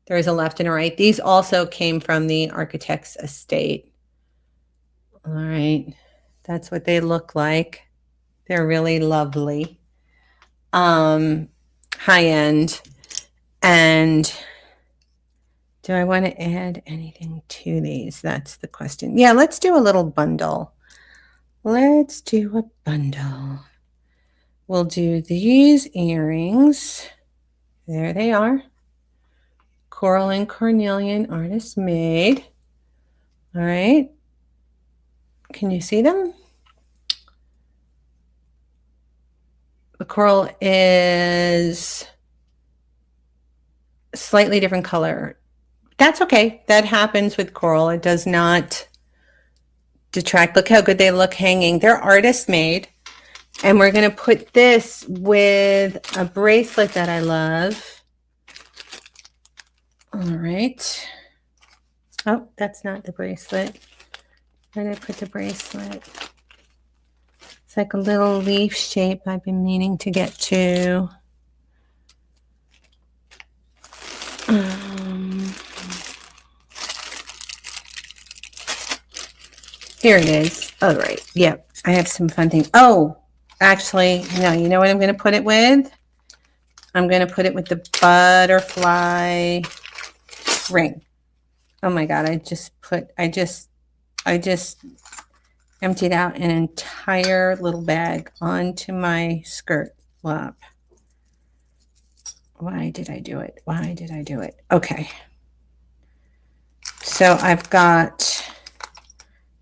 There's a left and a right. These also came from the architect's estate. All right. That's what they look like. They're really lovely. High end. And do I want to add anything to these? That's the question. Yeah, let's do a little bundle. Let's do a bundle. We'll do these earrings. There they are. Coral and carnelian, artist made. All right. Can you see them? The coral is a slightly different color. That's okay. That happens with coral. It does not detract. Look how good they look hanging. They're artist made. And we're going to put this with a bracelet that I love. All right. Oh, that's not the bracelet. Where did I put the bracelet? It's like a little leaf shape I've been meaning to get to. Here it is. All right. Yep. I have some fun things. Oh, actually, no. You know what I'm going to put it with? I'm going to put it with the butterfly ring. Oh my God. I just emptied out an entire little bag onto my skirt flap. Why did I do it? Okay. So I've got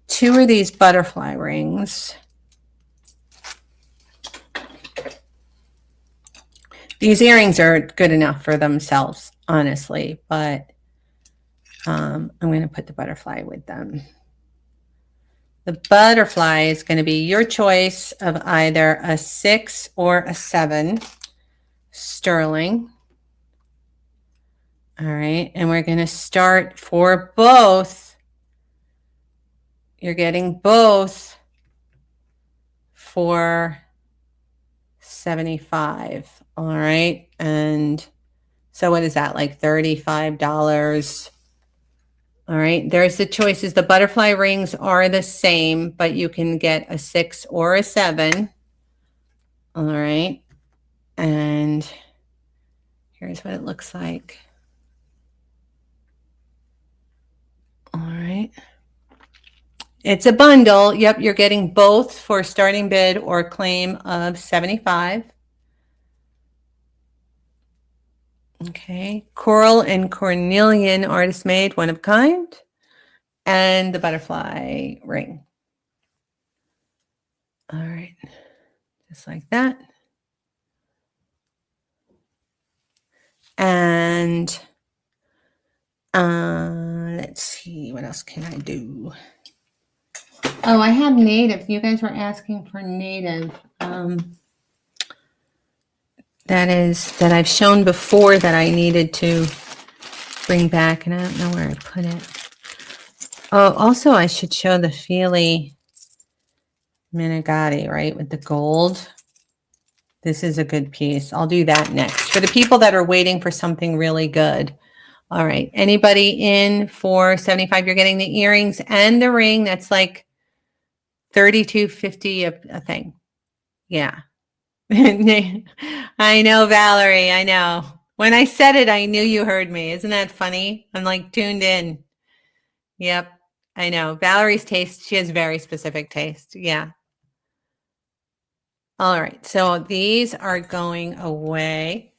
2 of these butterfly rings. These earrings are good enough for themselves, honestly, but I'm going to put the butterfly with them. The butterfly is going to be your choice of either a 6 or a 7 sterling. All right, and we're going to start for both. You're getting both for $75. All right, and so what is that, like $35? All right, there's the choices. The butterfly rings are the same, but you can get a 6 or a 7. All right, and here's what it looks like. All right. It's a bundle. Yep, you're getting both for starting bid or claim of $75. Okay. Coral and carnelian, artist made, one of a kind. And the butterfly ring. All right. Just like that. And Let's see, what else can I do? Oh, I have native. You guys were asking for native. That I've shown before that I needed to bring back, and I don't know where I put it. Oh, also I should show the Feely Minigati, right, with the gold. This is a good piece. I'll do that next. For the people that are waiting for something really good. All right. Anybody in for 75? You're getting the earrings and the ring. That's like $32.50 a thing. Yeah. I know, Valerie. I know. When I said it, I knew you heard me. Isn't that funny? I'm like tuned in. Yep. I know. Valerie's taste, she has very specific taste. Yeah. All right. So these are going away.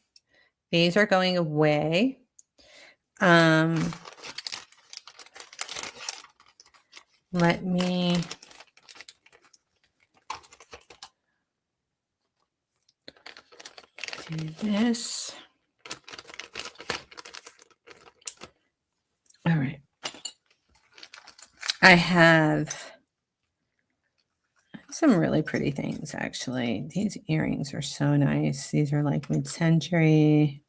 These are going away. Let me do this. All right. I have some really pretty things, actually. These earrings are so nice. These are like mid-century.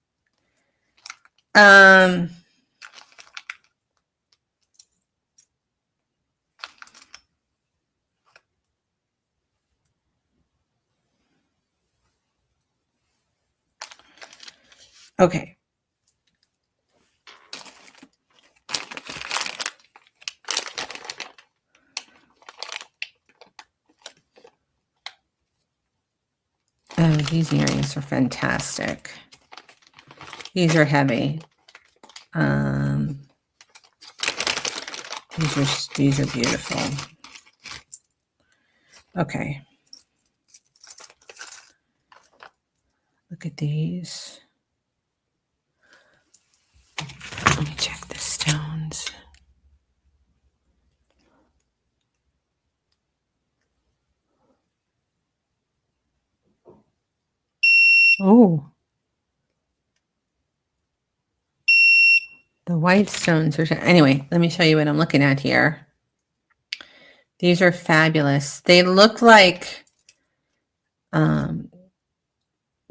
Okay. Oh, these earrings are fantastic. These are heavy. These are beautiful. Okay. Look at these. Let me check the stones. Oh. The white stones are, anyway, let me show you what I'm looking at here. These are fabulous. They look like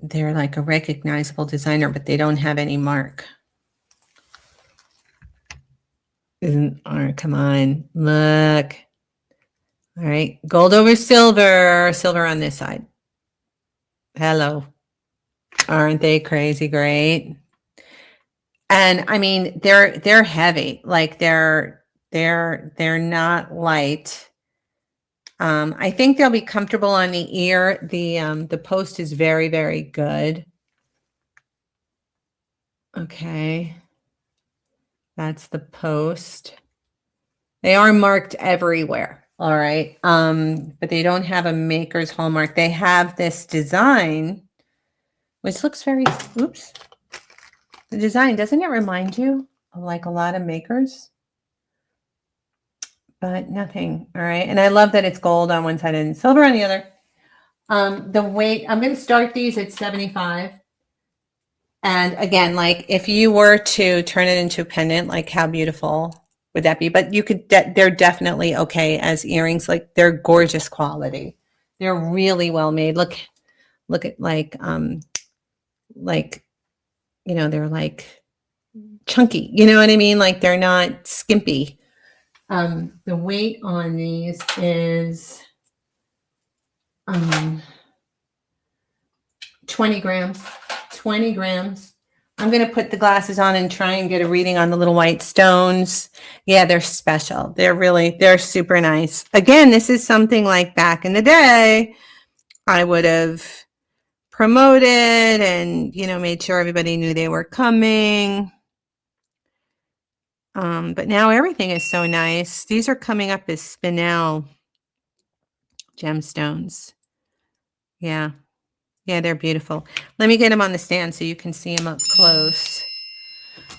they're like a recognizable designer, but they don't have any mark. Come on, look. All right, gold over silver, silver on this side. Hello. Aren't they crazy great? And I mean, they're heavy. Like they're not light. I think they'll be comfortable on the ear. The post is very, very good. Okay. That's the post. They are marked everywhere. All right. But they don't have a maker's hallmark. They have this design, which looks very, oops. The design, doesn't it remind you of like a lot of makers? But nothing. All right. And I love that it's gold on one side and silver on the other. The weight, I'm going to start these at 75. And again, like if you were to turn it into a pendant, like how beautiful would that be? But you could, they're definitely okay as earrings. Like they're gorgeous quality. They're really well made. Look at like, you know, they're like chunky, you know what I mean? Like they're not skimpy. The weight on these is 20 grams. 20 grams. I'm going to put the glasses on and try and get a reading on the little white stones. Yeah, they're special. They're super nice. Again, this is something like back in the day, I would have promoted and, you know, made sure everybody knew they were coming. But now everything is so nice. These are coming up as spinel gemstones. Yeah. Yeah, they're beautiful. Let me get them on the stand so you can see them up close.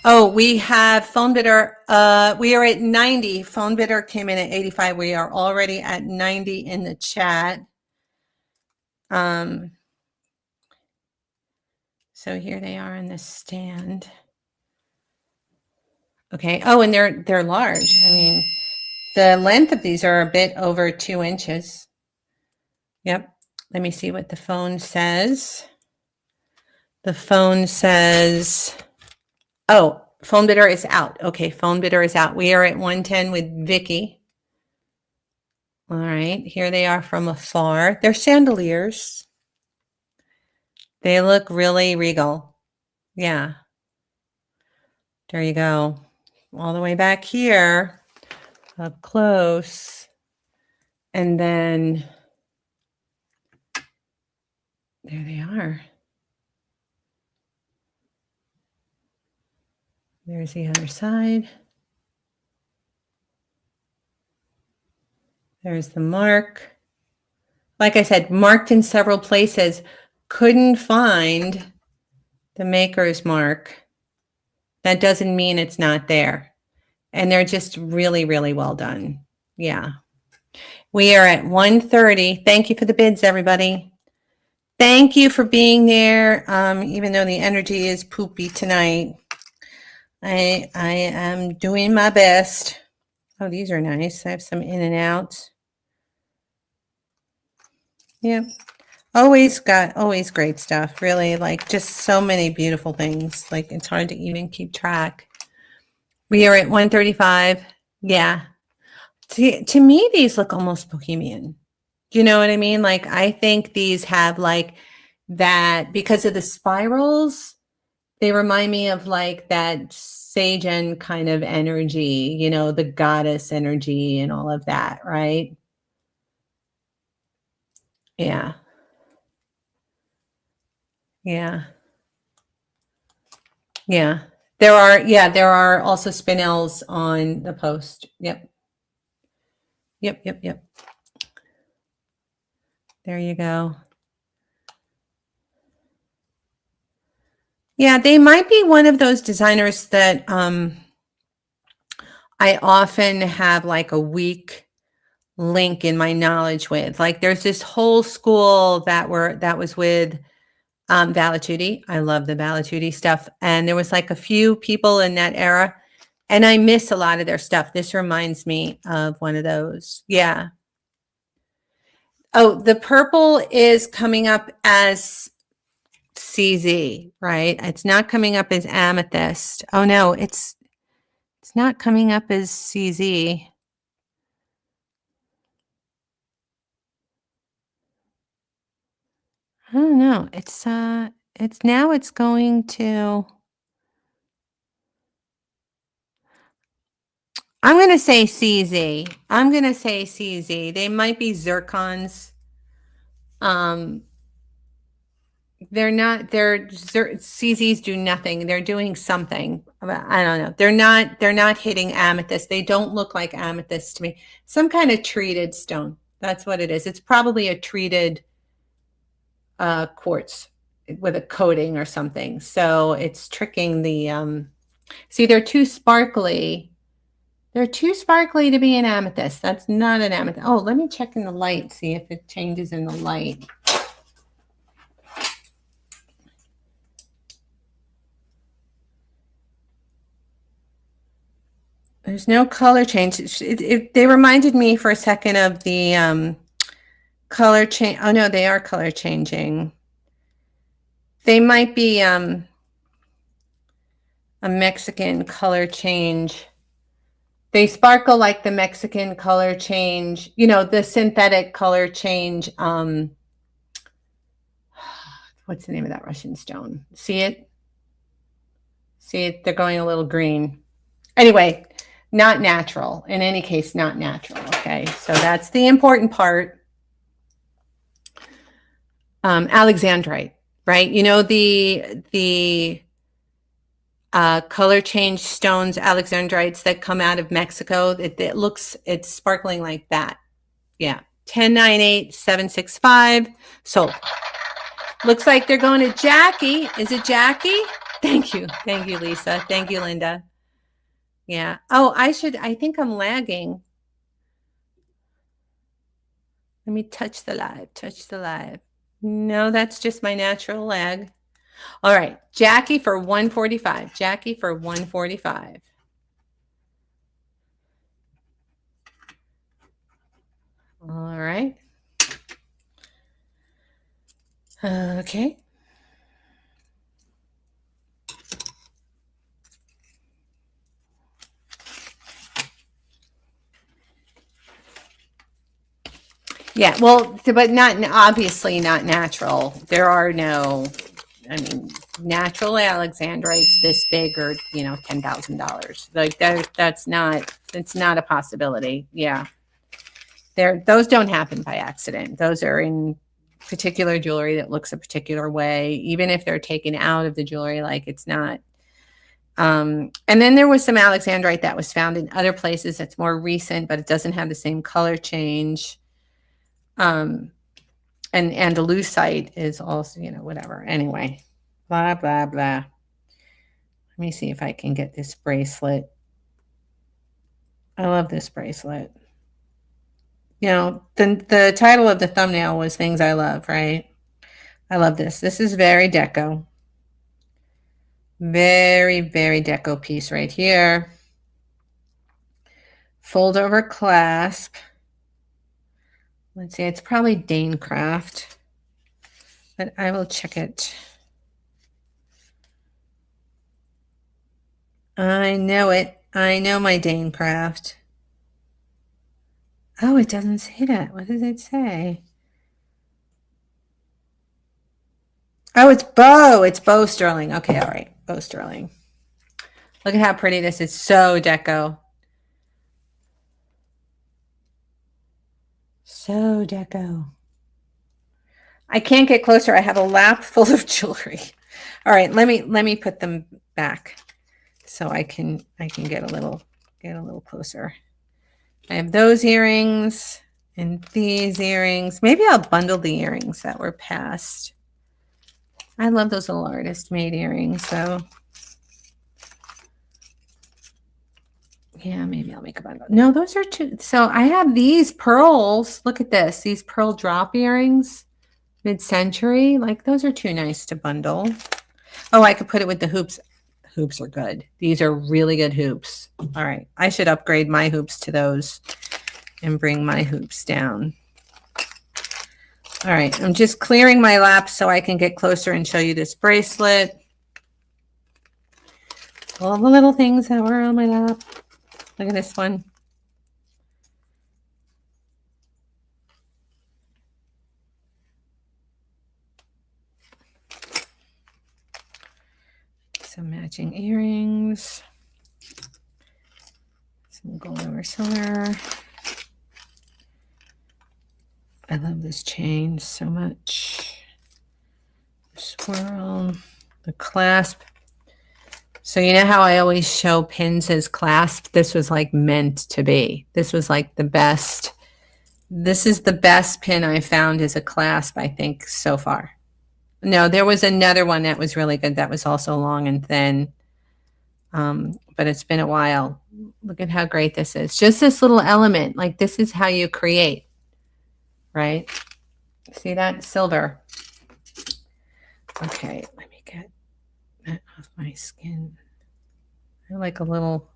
Oh, we have phone bidder. We are at 90. Phone bidder came in at 85. We are already at 90 in the chat. So here they are on the stand. Okay. Oh, and they're large. I mean, the length of these are a bit over 2 inches. Yep. Let me see what the phone says. The phone says, oh, phone bidder is out. Okay, phone bidder is out. We are at 110 with Vicky. All right, here they are from afar. They're chandeliers. They look really regal. Yeah. There you go. All the way back here, up close. And then there they are. There's the other side. There's the mark. Like I said, marked in several places. Couldn't find the maker's mark. That doesn't mean it's not there. And they're just really, really well done. Yeah. We are at 1:30. Thank you for the bids, everybody. Thank you for being there. Even though the energy is poopy tonight, I am doing my best. Oh, these are nice. I have some in and outs. Yep. Always great stuff. Really, like just so many beautiful things. Like it's hard to even keep track. We are at 135. Yeah. To me, these look almost bohemian. You know what I mean? Like I think these have like that because of the spirals. They remind me of like that Sagen kind of energy, you know, the goddess energy and all of that, right? Yeah. Yeah. Yeah. There are also spinels on the post. Yep. Yep. There you go. Yeah, they might be one of those designers that I often have like a weak link in my knowledge with. Like there's this whole school that was with Valituti. I love the Valituti stuff. And there was like a few people in that era, and I miss a lot of their stuff. This reminds me of one of those. Yeah. Oh, the purple is coming up as CZ, right? It's not coming up as amethyst. Oh no, it's not coming up as CZ. I don't know. It's now it's going to, I'm going to say CZ. I'm going to say CZ. They might be zircons. They're not, CZs do nothing. They're doing something. I don't know. They're not hitting amethyst. They don't look like amethyst to me. Some kind of treated stone. That's what it is. It's probably a treated quartz with a coating or something. So it's tricking the, see, they're too sparkly. They're too sparkly to be an amethyst. That's not an amethyst. Oh, let me check in the light, see if it changes in the light. There's no color change. They reminded me for a second of the color change. Oh no, they are color changing. They might be a Mexican color change. They sparkle like the Mexican color change, you know, the synthetic color change. What's the name of that Russian stone? See it? See it? They're going a little green. Anyway, not natural. In any case, not natural. Okay, so that's the important part. Alexandrite, right? You know, the color change stones, alexandrites that come out of Mexico. It's sparkling like that. Yeah. 1098765 sold. Looks like they're going to Jackie. Is it Jackie? Thank you, Lisa. Thank you, Linda. Yeah. Oh, I think I'm lagging. Let me touch the live. No, that's just my natural lag. All right, Jackie for 145. Jackie for 145. Okay. Yeah, well, but not obviously not natural. There are no, I mean, natural alexandrites this big are $10,000. Like that's not it's not a possibility. Yeah, those don't happen by accident. Those are in particular jewelry that looks a particular way, even if they're taken out of the jewelry, like it's not. And then there was some alexandrite that was found in other places that's more recent, but it doesn't have the same color change. Um, and Andalusite is also, whatever. Anyway, blah blah blah. Let me see if I can get this bracelet. I love this bracelet. The title of the thumbnail was things I love, right? I love this. This is very deco. Very, very deco piece right here. Fold over clasp. Let's see, it's probably Dane Craft, but I will check it. I know it. I know my Dane Craft. Oh, it doesn't say that. What does it say? Oh, it's Bow. It's Bow Sterling. Okay, all right. Bow Sterling. Look at how pretty this is. So deco. So deco. I can't get closer. I have a lap full of jewelry. All right, let me put them back so I can get a little closer. I have those earrings and these earrings. Maybe I'll bundle the earrings that were passed. I love those little artist made earrings, so yeah, maybe I'll make a bundle. No, those are too. So I have these pearls. Look at this. These pearl drop earrings, mid-century. Like those are too nice to bundle. Oh, I could put it with the hoops. Hoops are good. These are really good hoops. All right. I should upgrade my hoops to those and bring my hoops down. All right. I'm just clearing my lap so I can get closer and show you this bracelet. All the little things that were on my lap. Look at this one. Some matching earrings. Some gold over silver. I love this chain so much. Swirl. The clasp. So you know how I always show pins as clasp? This was like meant to be. This was like the best. This is the best pin I found as a clasp, I think, so far. No, there was another one that was really good that was also long and thin. But it's been a while. Look at how great this is. Just this little element. Like this is how you create, right? See that? Silver. Okay, let me get that off my skin. I like a little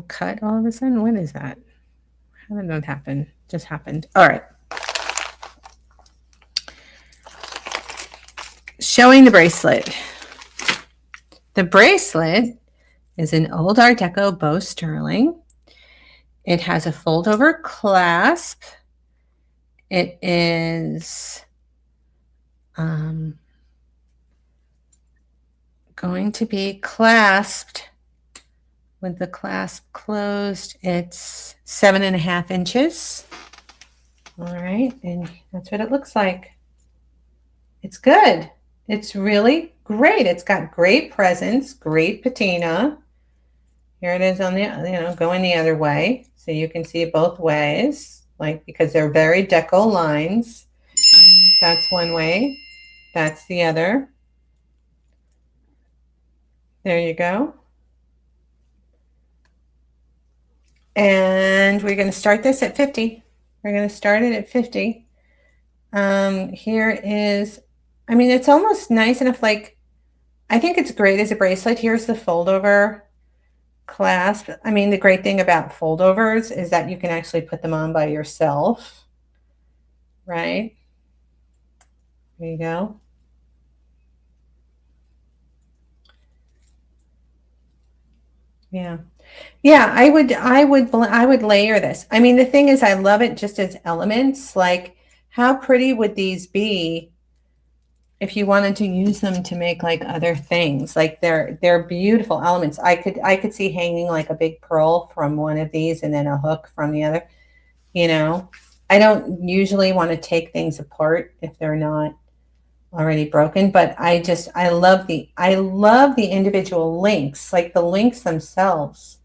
cut all of a sudden. What is that? How did that happen? Just happened. All right. Showing the bracelet. The bracelet is an old Art Deco Bow Sterling. It has a fold over clasp. It is going to be clasped with the clasp closed. It's 7.5 inches. All right, and that's what it looks like. It's good. It's really great. It's got great presence, great patina. Here it is on the, going the other way. So you can see it both ways, like because they're very deco lines. That's one way. That's the other. There you go. And we're going to start this at 50. We're going to start it at 50. Here is, I mean, it's almost nice enough. Like, I think it's great as a bracelet. Here's the fold over clasp. I mean, the great thing about foldovers is that you can actually put them on by yourself, right? There you go. Yeah. Yeah, I would layer this. I mean, the thing is I love it just as elements. Like how pretty would these be if you wanted to use them to make like other things? Like they're beautiful elements. I could see hanging like a big pearl from one of these and then a hook from the other, you know. I don't usually want to take things apart if they're not already broken, but I love the individual links, like the links themselves.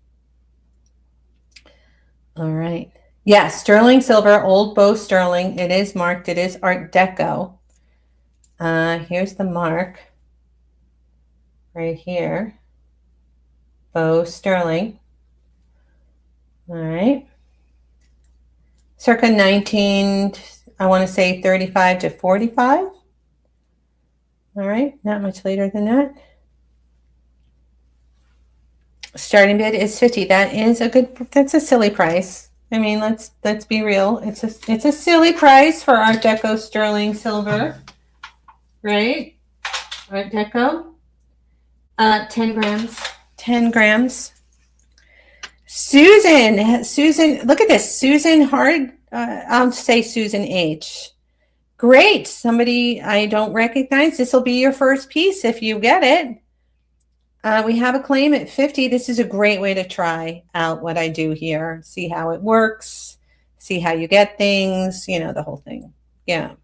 All right. Yeah, sterling silver, old bow sterling. It is marked. It is Art Deco. Here's the mark right here. Bow sterling. All right. Circa 19, I want to say 35 to 45. All right, not much later than that. Starting bid is 50. That's a silly price. I mean, let's be real. It's a silly price for Art Deco sterling silver, right? Art Deco. 10 grams. 10 grams. Susan, look at this. Susan Hard, I'll say Susan H. Great. Somebody I don't recognize. This will be your first piece if you get it. We have a claim at 50. This is a great way to try out what I do here. See how it works. See how you get things, the whole thing. Yeah.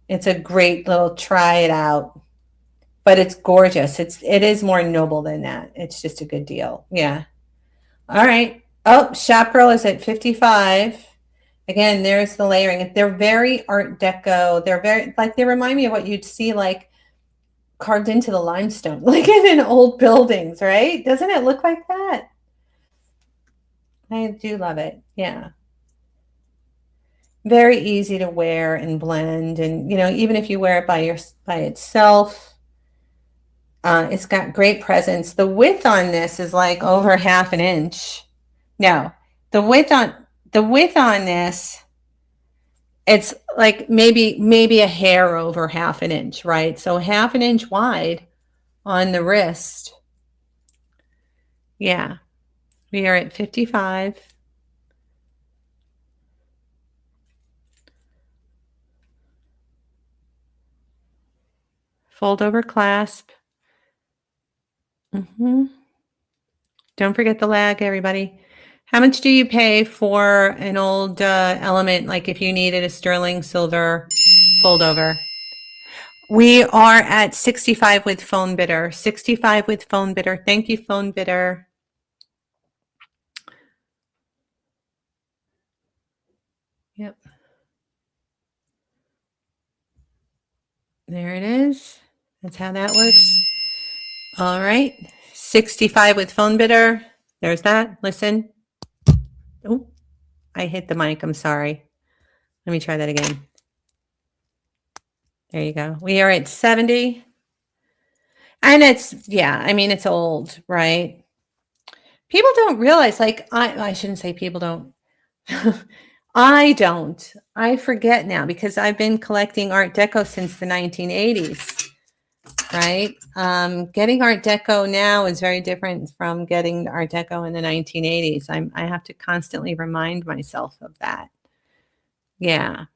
It's a great little try it out. But it's gorgeous. It is more noble than that. It's just a good deal. Yeah. All right. Oh, Shop Girl is at 55. Again, there's the layering. They're very Art Deco. They're very they remind me of what you'd see like carved into the limestone, like in old buildings, right? Doesn't it look like that? I do love it. Yeah. Very easy to wear and blend, and even if you wear it by itself, it's got great presence. The width on this is like over half an inch. No, the width on this, it's like maybe a hair over half an inch, right? So half an inch wide on the wrist. Yeah, we are at 55. Fold over clasp. Don't forget the lag, everybody. How much do you pay for an old element, like if you needed a sterling silver fold over? We are at 65 with phone bidder. 65 with phone bidder. Thank you, phone bidder. Yep. There it is. That's how that works. All right. 65 with phone bidder. There's that. Listen. Oh, I hit the mic. I'm sorry. Let me try that again. There you go. We are at 70. And it's old, right? People don't realize, I shouldn't say people don't. I don't. I forget now because I've been collecting Art Deco since the 1980s, right? Getting Art Deco now is very different from getting Art Deco in the 1980s. I have to constantly remind myself of that. Yeah.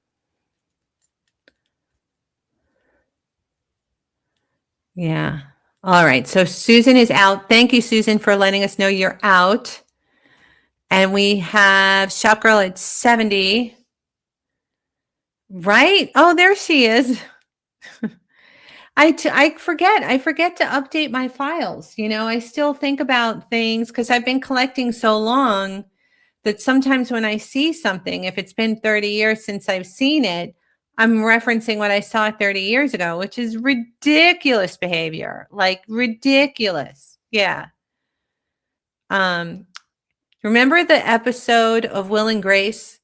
Yeah. All right. So Susan is out. Thank you, Susan, for letting us know you're out. And we have Shop Girl at 70. Right? Oh, there she is. I forget to update my files. I still think about things because I've been collecting so long that sometimes when I see something, if it's been 30 years since I've seen it, I'm referencing what I saw 30 years ago, which is ridiculous behavior, like ridiculous. Yeah. Remember the episode of Will and Grace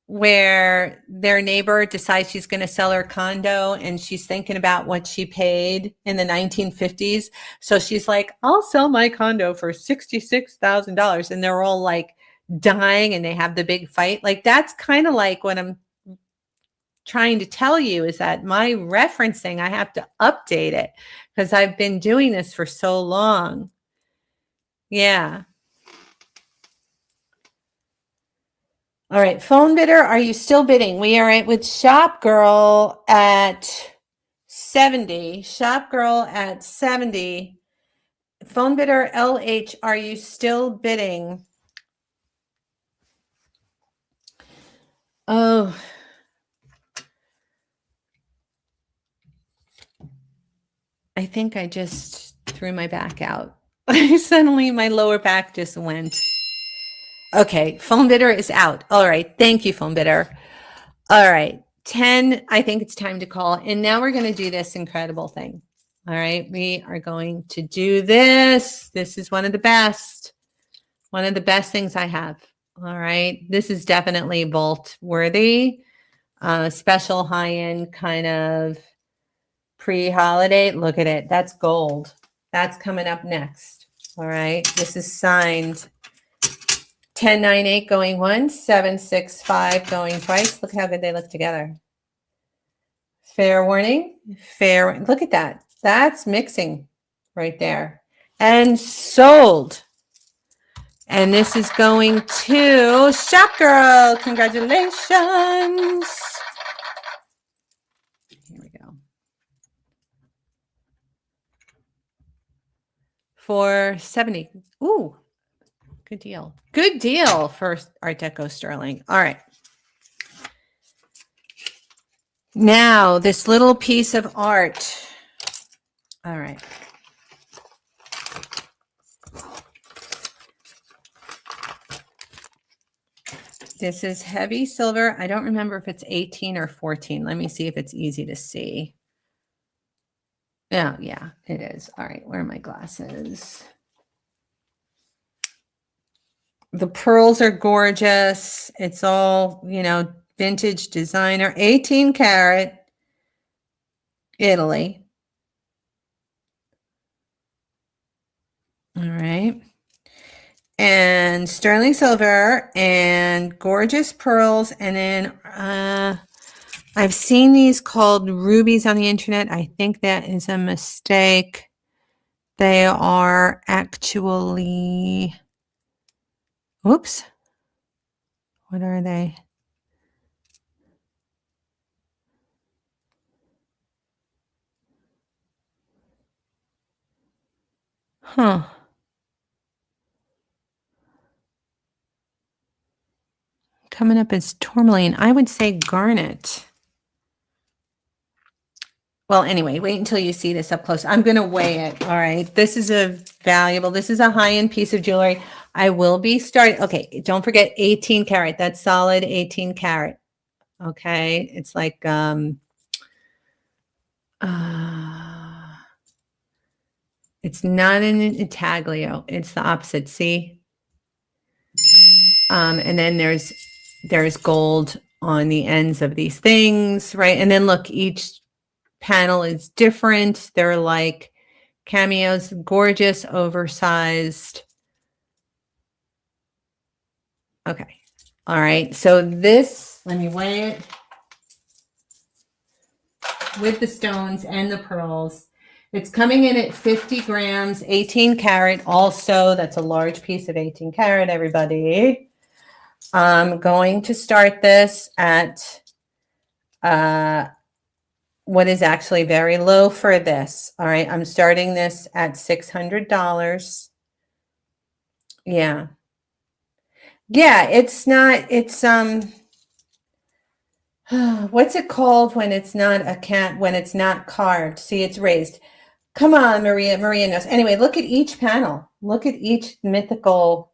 where their neighbor decides she's going to sell her condo and she's thinking about what she paid in the 1950s. So she's like, I'll sell my condo for $66,000. And they're all like dying and they have the big fight. Like that's kind of like what I'm trying to tell you is that my referencing, I have to update it because I've been doing this for so long. Yeah. All right, phone bidder, are you still bidding? We are at with Shop Girl at 70. Shop Girl at 70. Phone bidder LH, are you still bidding? Oh. I think I just threw my back out. Suddenly my lower back just went. Okay, phone bidder is out. All right, thank you, phone bidder. All right, 10, I think it's time to call. And now we're going to do this incredible thing. All right, we are going to do this. This is one of the best things I have. All right, this is definitely vault worthy, special high-end kind of pre-holiday. Look at it. That's gold. That's coming up next. All right. This is signed 1098 going once, 765 going twice. Look how good they look together. Fair warning. Fair. Look at that. That's mixing right there. And sold. And this is going to Shop Girl. Congratulations. Here we go. For 70. Ooh, good deal. Good deal for Art Deco Sterling. All right. Now, this little piece of art. All right. This is heavy silver. I don't remember if it's 18 or 14. Let me see if it's easy to see. Oh, yeah, it is. All right, where are my glasses? The pearls are gorgeous. It's all, vintage designer. 18 karat, Italy. All right. And sterling silver and gorgeous pearls. And then I've seen these called rubies on the internet. I think that is a mistake. They are actually, oops. What are they? Huh. Coming up as tourmaline. I would say garnet. Well, anyway, wait until you see this up close. I'm going to weigh it. All right. This is a high-end piece of jewelry. I will be starting. Okay. Don't forget 18 karat. That's solid 18 karat. Okay. It's like, it's not an intaglio. It's the opposite. See? And then there's gold on the ends of these things, right? And then look, each panel is different. They're like cameos, gorgeous, oversized. Okay. All right. So this, let me weigh it with the stones and the pearls. It's coming in at 50 grams, 18 karat. Also, that's a large piece of 18 karat, everybody. I'm going to start this at what is actually very low for this. All right. I'm starting this at $600. Yeah. Yeah. It's not, it's, what's it called when it's not a cat, when it's not carved? See, it's raised. Come on, Maria. Maria knows. Anyway, look at each panel. Look at each mythical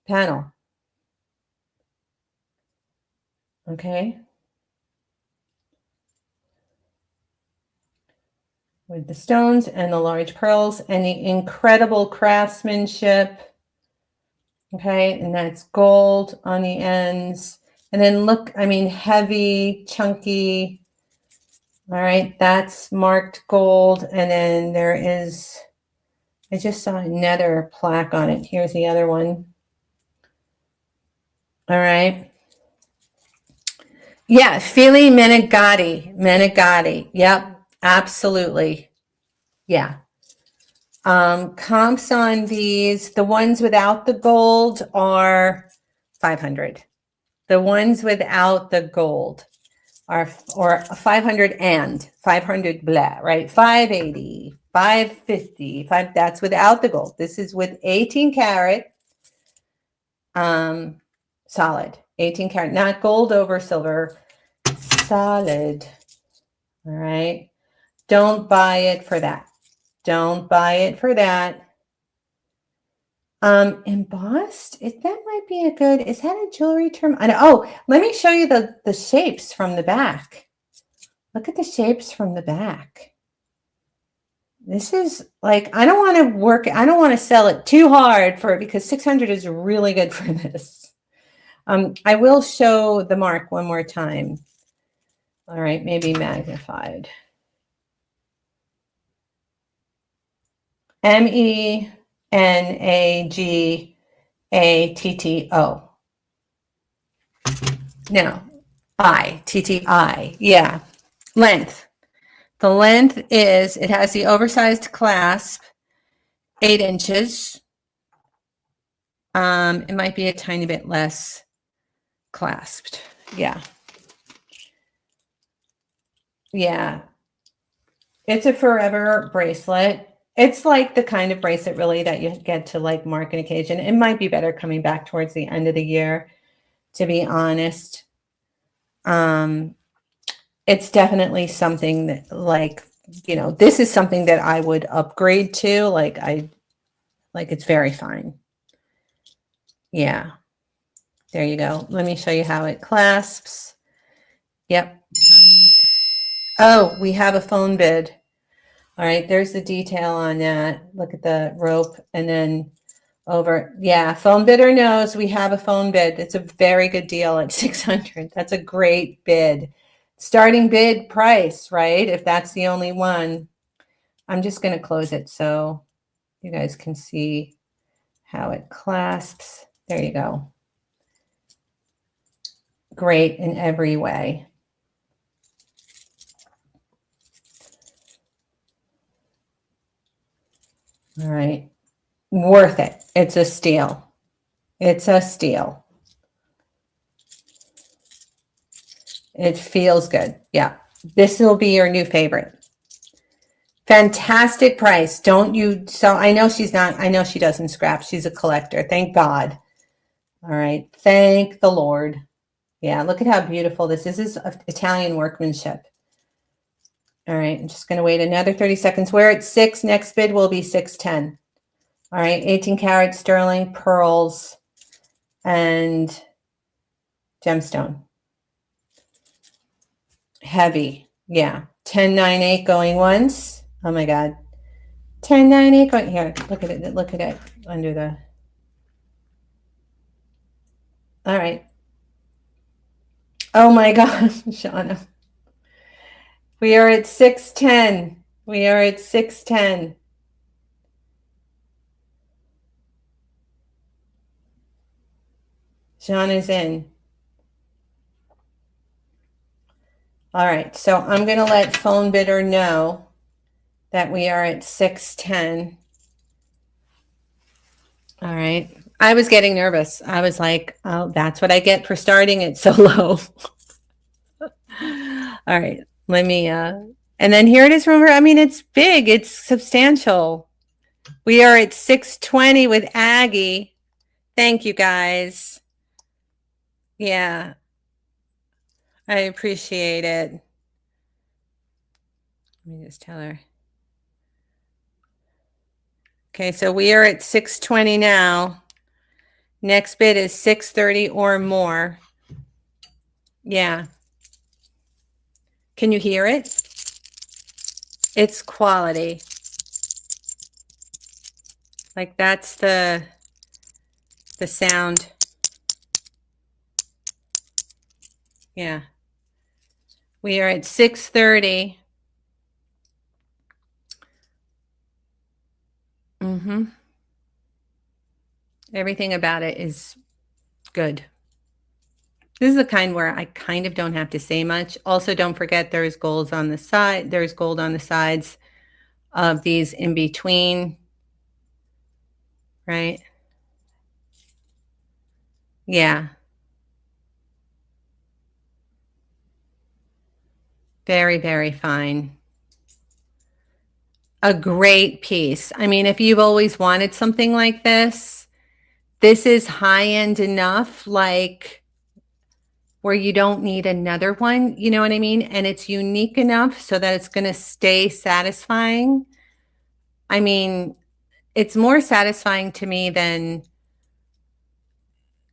panel. Okay. With the stones and the large pearls and the incredible craftsmanship. Okay. And that's gold on the ends. And then look, I mean, heavy, chunky. All right. That's marked gold. And then there is, I just saw a nether plaque on it. Here's the other one. All right. Yeah, Fili Menegatti. Menegatti. Yep, absolutely. Yeah. Comps on these, the ones without the gold are 500. The ones without the gold are or 500 and 500 blah, right? 580, 550, that's without the gold. This is with 18 karat solid. 18 karat, not gold over silver, solid. All right. Don't buy it for that. Don't buy it for that. Embossed, that might be a good, is that a jewelry term? I know. Oh, let me show you the shapes from the back. Look at the shapes from the back. This is like, I don't want to sell it too hard for it because 600 is really good for this. I will show the mark one more time. All right, maybe magnified. MENAGATTO. No, ITTI. Yeah. Length. The length is, it has the oversized clasp, 8 inches. It might be a tiny bit less clasped. Yeah. Yeah. It's a forever bracelet. It's like the kind of bracelet really that you get to like mark an occasion. It might be better coming back towards the end of the year, to be honest. It's definitely something that like, this is something that I would upgrade to. Like it's very fine. Yeah. There you go. Let me show you how it clasps. Yep. Oh, we have a phone bid. All right, there's the detail on that. Look at the rope and then over. Yeah, phone bidder knows we have a phone bid. It's a very good deal at 600. That's a great bid. Starting bid price, right? If that's the only one. I'm just going to close it so you guys can see how it clasps. There you go. Great in every way. All right. Worth it. It's a steal. It's a steal. It feels good. Yeah. This will be your new favorite. Fantastic price. Don't you? So I know she's not, I know she doesn't scrap. She's a collector. Thank God. All right. Thank the Lord. Yeah. Look at how beautiful this is. This is Italian workmanship. All right. I'm just going to wait another 30 seconds. We're at 6. Next bid will be 610. All right. 18 karat sterling pearls and gemstone. Heavy. Yeah. 1098 going once. Oh my God. 1098 going here. Look at it. Look at it under the. All right. Oh my God, Shauna. We are at 610. We are at 610. Shauna's in. All right. So I'm going to let phone bidder know that we are at 610. All right. I was getting nervous. I was like, oh, that's what I get for starting it so low. All right. Let me, and then here it is from her. I mean, it's big. It's substantial. We are at 620 with Aggie. Thank you guys. Yeah. I appreciate it. Let me just tell her. Okay, so we are at 620 now. Next bid is 630 or more. Yeah. Can you hear it? It's quality. Like that's the sound. Yeah. We are at 630. Mm-hmm. Everything about it is good. This is the kind where I kind of don't have to say much. Also, don't forget there's gold on the side. There's gold on the sides of these in between, right? Yeah. Very, very fine. A great piece. I mean, if you've always wanted something like this is high end enough, like where you don't need another one, you know what I mean? And it's unique enough so that it's going to stay satisfying. I mean, it's more satisfying to me than,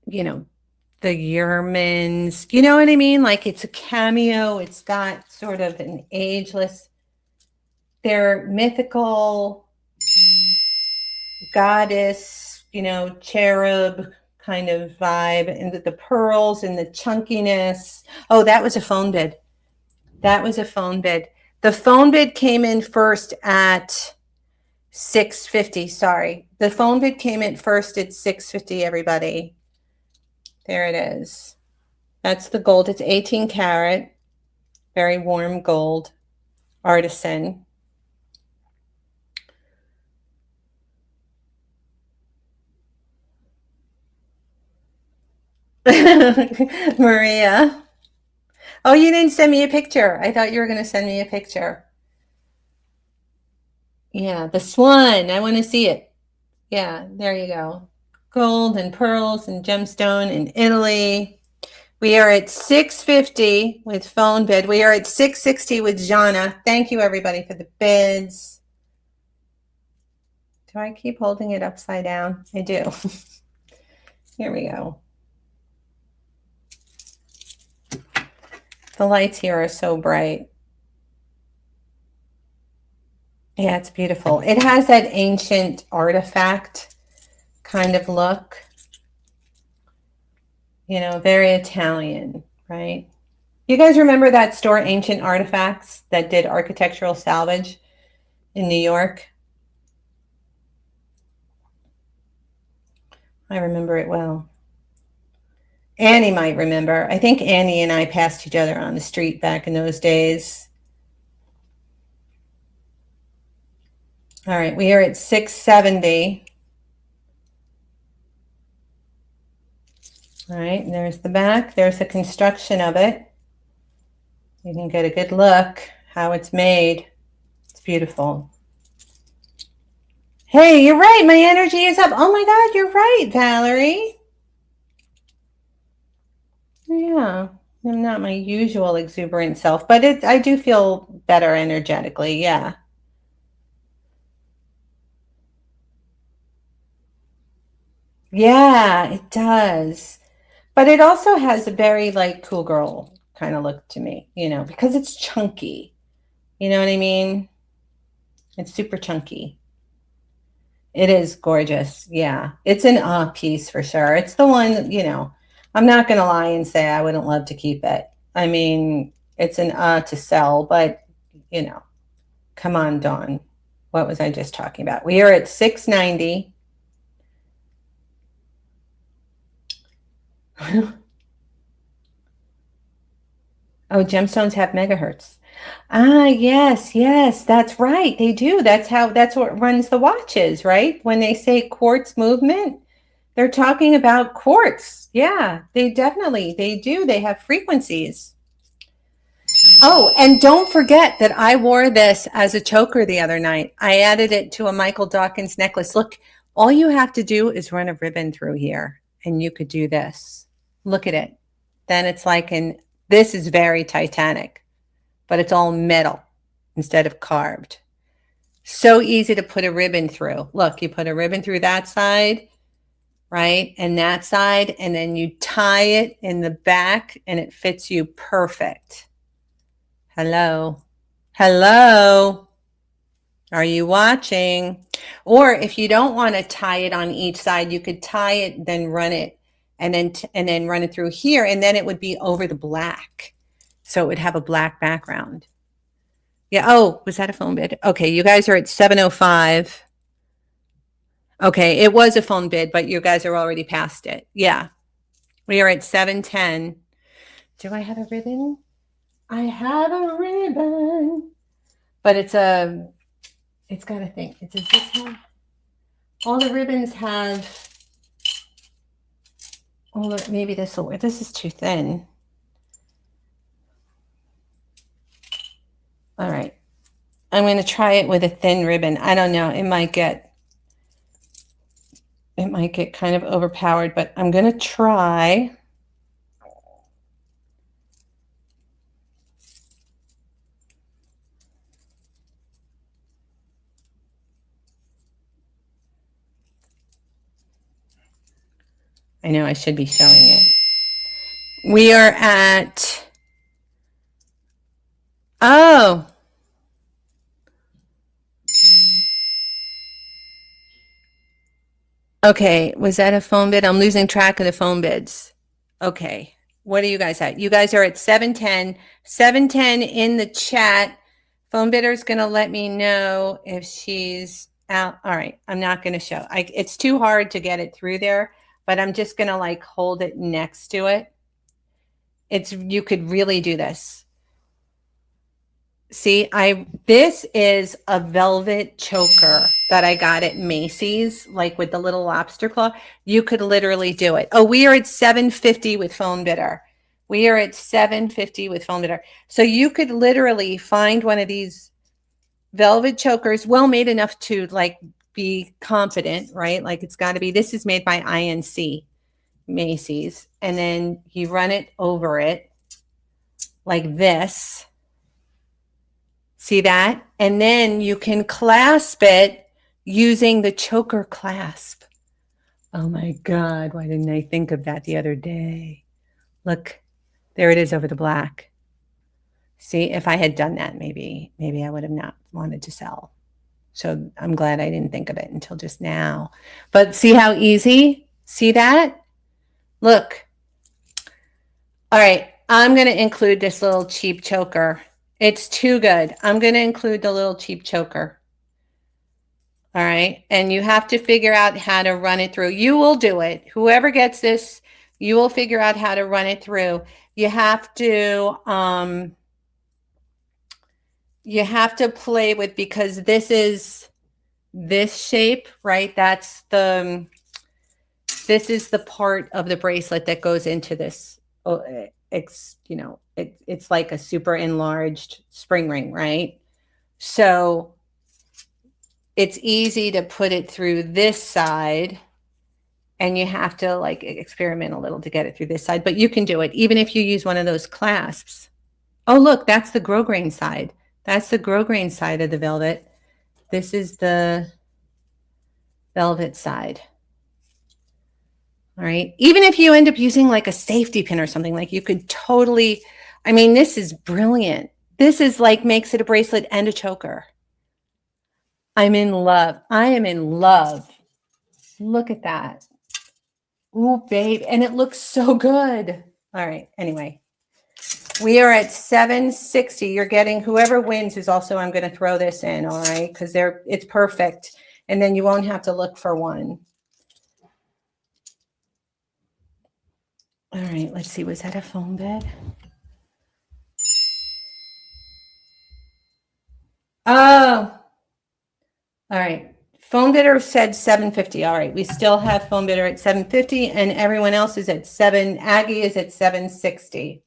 you know, the Yearmans. You know what I mean? Like it's a cameo. It's got sort of an ageless, they're mythical goddess, you know, cherub kind of vibe, and the pearls and the chunkiness. Oh, that was a phone bid. That was a phone bid. The phone bid came in first at 650. Sorry. The phone bid came in first at 650, everybody. There it is. That's the gold. It's 18 karat, very warm gold, artisan. Maria. Oh, you didn't send me a picture. I thought you were going to send me a picture. Yeah, the swan. I want to see it. Yeah, there you go. Gold and pearls and gemstone in Italy. We are at 650 with phone bid. We are at 660 with Jana. Thank you, everybody, for the bids. Do I keep holding it upside down? I do. Here we go. The lights here are so bright. Yeah, it's beautiful. It has that ancient artifact kind of look. You know, very Italian, right? You guys remember that store, Ancient Artifacts, that did architectural salvage in New York? I remember it well. Annie might remember. I think Annie and I passed each other on the street back in those days. All right, we are at 670. All right, and there's the back. There's the construction of it. You can get a good look how it's made. It's beautiful. Hey, you're right. My energy is up. Oh my God, you're right, Valerie. Yeah, I'm not my usual exuberant self, but I do feel better energetically. Yeah. Yeah, it does. But it also has a very like cool girl kind of look to me, you know, because it's chunky. You know what I mean? It's super chunky. It is gorgeous. Yeah. It's an piece for sure. It's the one, you know, I'm not going to lie and say I wouldn't love to keep it. I mean, it's an to sell, but, you know, come on, Dawn. What was I just talking about? We are at 690. Oh, gemstones have megahertz. Ah, yes, yes, that's right. They do. That's what runs the watches, right? When they say quartz movement, they're talking about quartz. Yeah, they do. They have frequencies. Oh, and don't forget that I wore this as a choker the other night. I added it to a Michael Dawkins necklace. Look, all you have to do is run a ribbon through here and you could do this. Look at it. Then it's like this is very Titanic, but it's all metal instead of carved. So easy to put a ribbon through. Look, you put a ribbon through that side, right? And that side, and then you tie it in the back and it fits you perfect. Hello. Hello. Are you watching? Or if you don't want to tie it on each side, you could tie it, then run it, and then run it through here, and then it would be over the black. So it would have a black background. Yeah. Oh, was that a phone bid? Okay, you guys are at 7:05. Okay, it was a phone bid, but you guys are already past it. Yeah. We are at 7:10. Do I have a ribbon? I have a ribbon. But it's got a thing. Does this have, all the ribbons have, maybe this is too thin. All right. I'm going to try it with a thin ribbon. I don't know. It might get kind of overpowered, but I'm going to try. I know I should be showing it. We are at, oh. Okay, was that a phone bid? I'm losing track of the phone bids. Okay, what are you guys at? You guys are at 710. 710 in the chat. Phone bidder's going to let me know if she's out. All right, I'm not going to show. It's too hard to get it through there, but I'm just going to like hold it next to it. You could really do this. See, this is a velvet choker that I got at Macy's, like with the little lobster claw. You could literally do it. Oh, we are at 750 with phone bidder. We are at 750 with phone bidder. So you could literally find one of these velvet chokers, well made enough to like be confident, right? Like it's got to be, this is made by INC Macy's. And then you run it over it like this. See that? And then you can clasp it using the choker clasp. Oh my God, why didn't I think of that the other day? Look, there it is over the black. See, if I had done that, maybe I would have not wanted to sell. So I'm glad I didn't think of it until just now. But see how easy? See that? Look. All right, I'm going to include this little cheap choker. It's too good. I'm going to include the little cheap choker. All right. And you have to figure out how to run it through. You will do it. Whoever gets this, you will figure out how to run it through. You have to play with, because this is this shape, right? This is the part of the bracelet that goes into this. It's like a super enlarged spring ring, right? So it's easy to put it through this side, and you have to like experiment a little to get it through this side, but you can do it even if you use one of those clasps. Oh, look, that's the grosgrain side. That's the grosgrain side of the velvet. This is the velvet side. All right. Even if you end up using like a safety pin or something, like you could totally, I mean, this is brilliant. This is like makes it a bracelet and a choker. I'm in love. I am in love. Look at that. Ooh, babe. And it looks so good. All right. Anyway, we are at 760. You're getting, whoever wins is also, I'm going to throw this in. All right. Because it's perfect. And then you won't have to look for one. All right. Let's see. Was that a foam bed? Oh. All right. Phone bidder said 750. All right. We still have phone bidder at 750 and everyone else is at 7. Aggie is at 760.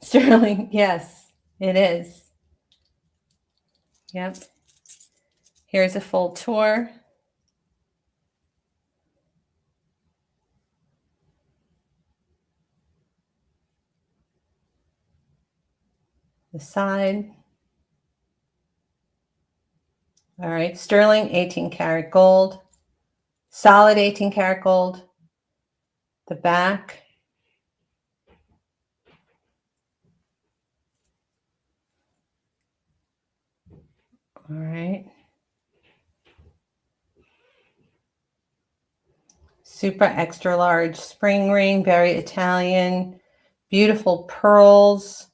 Sterling. Yes, it is. Yep. Here's a full tour. The side. All right, sterling 18 karat gold, solid 18 karat gold. The back. All right. Super extra large spring ring, very Italian, beautiful pearls.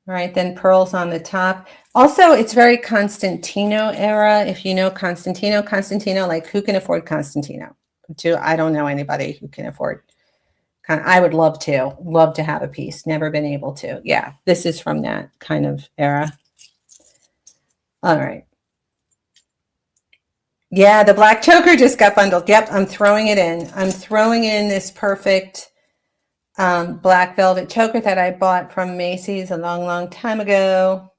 All right, then pearls on the top. Also, it's very Constantino era. If you know Constantino, like who can afford Constantino? I don't know anybody who can afford. I would love to have a piece. Never been able to. Yeah, this is from that kind of era. All right. Yeah, the black choker just got bundled. Yep, I'm throwing it in. I'm throwing in this perfect black velvet choker that I bought from Macy's a long, long time ago.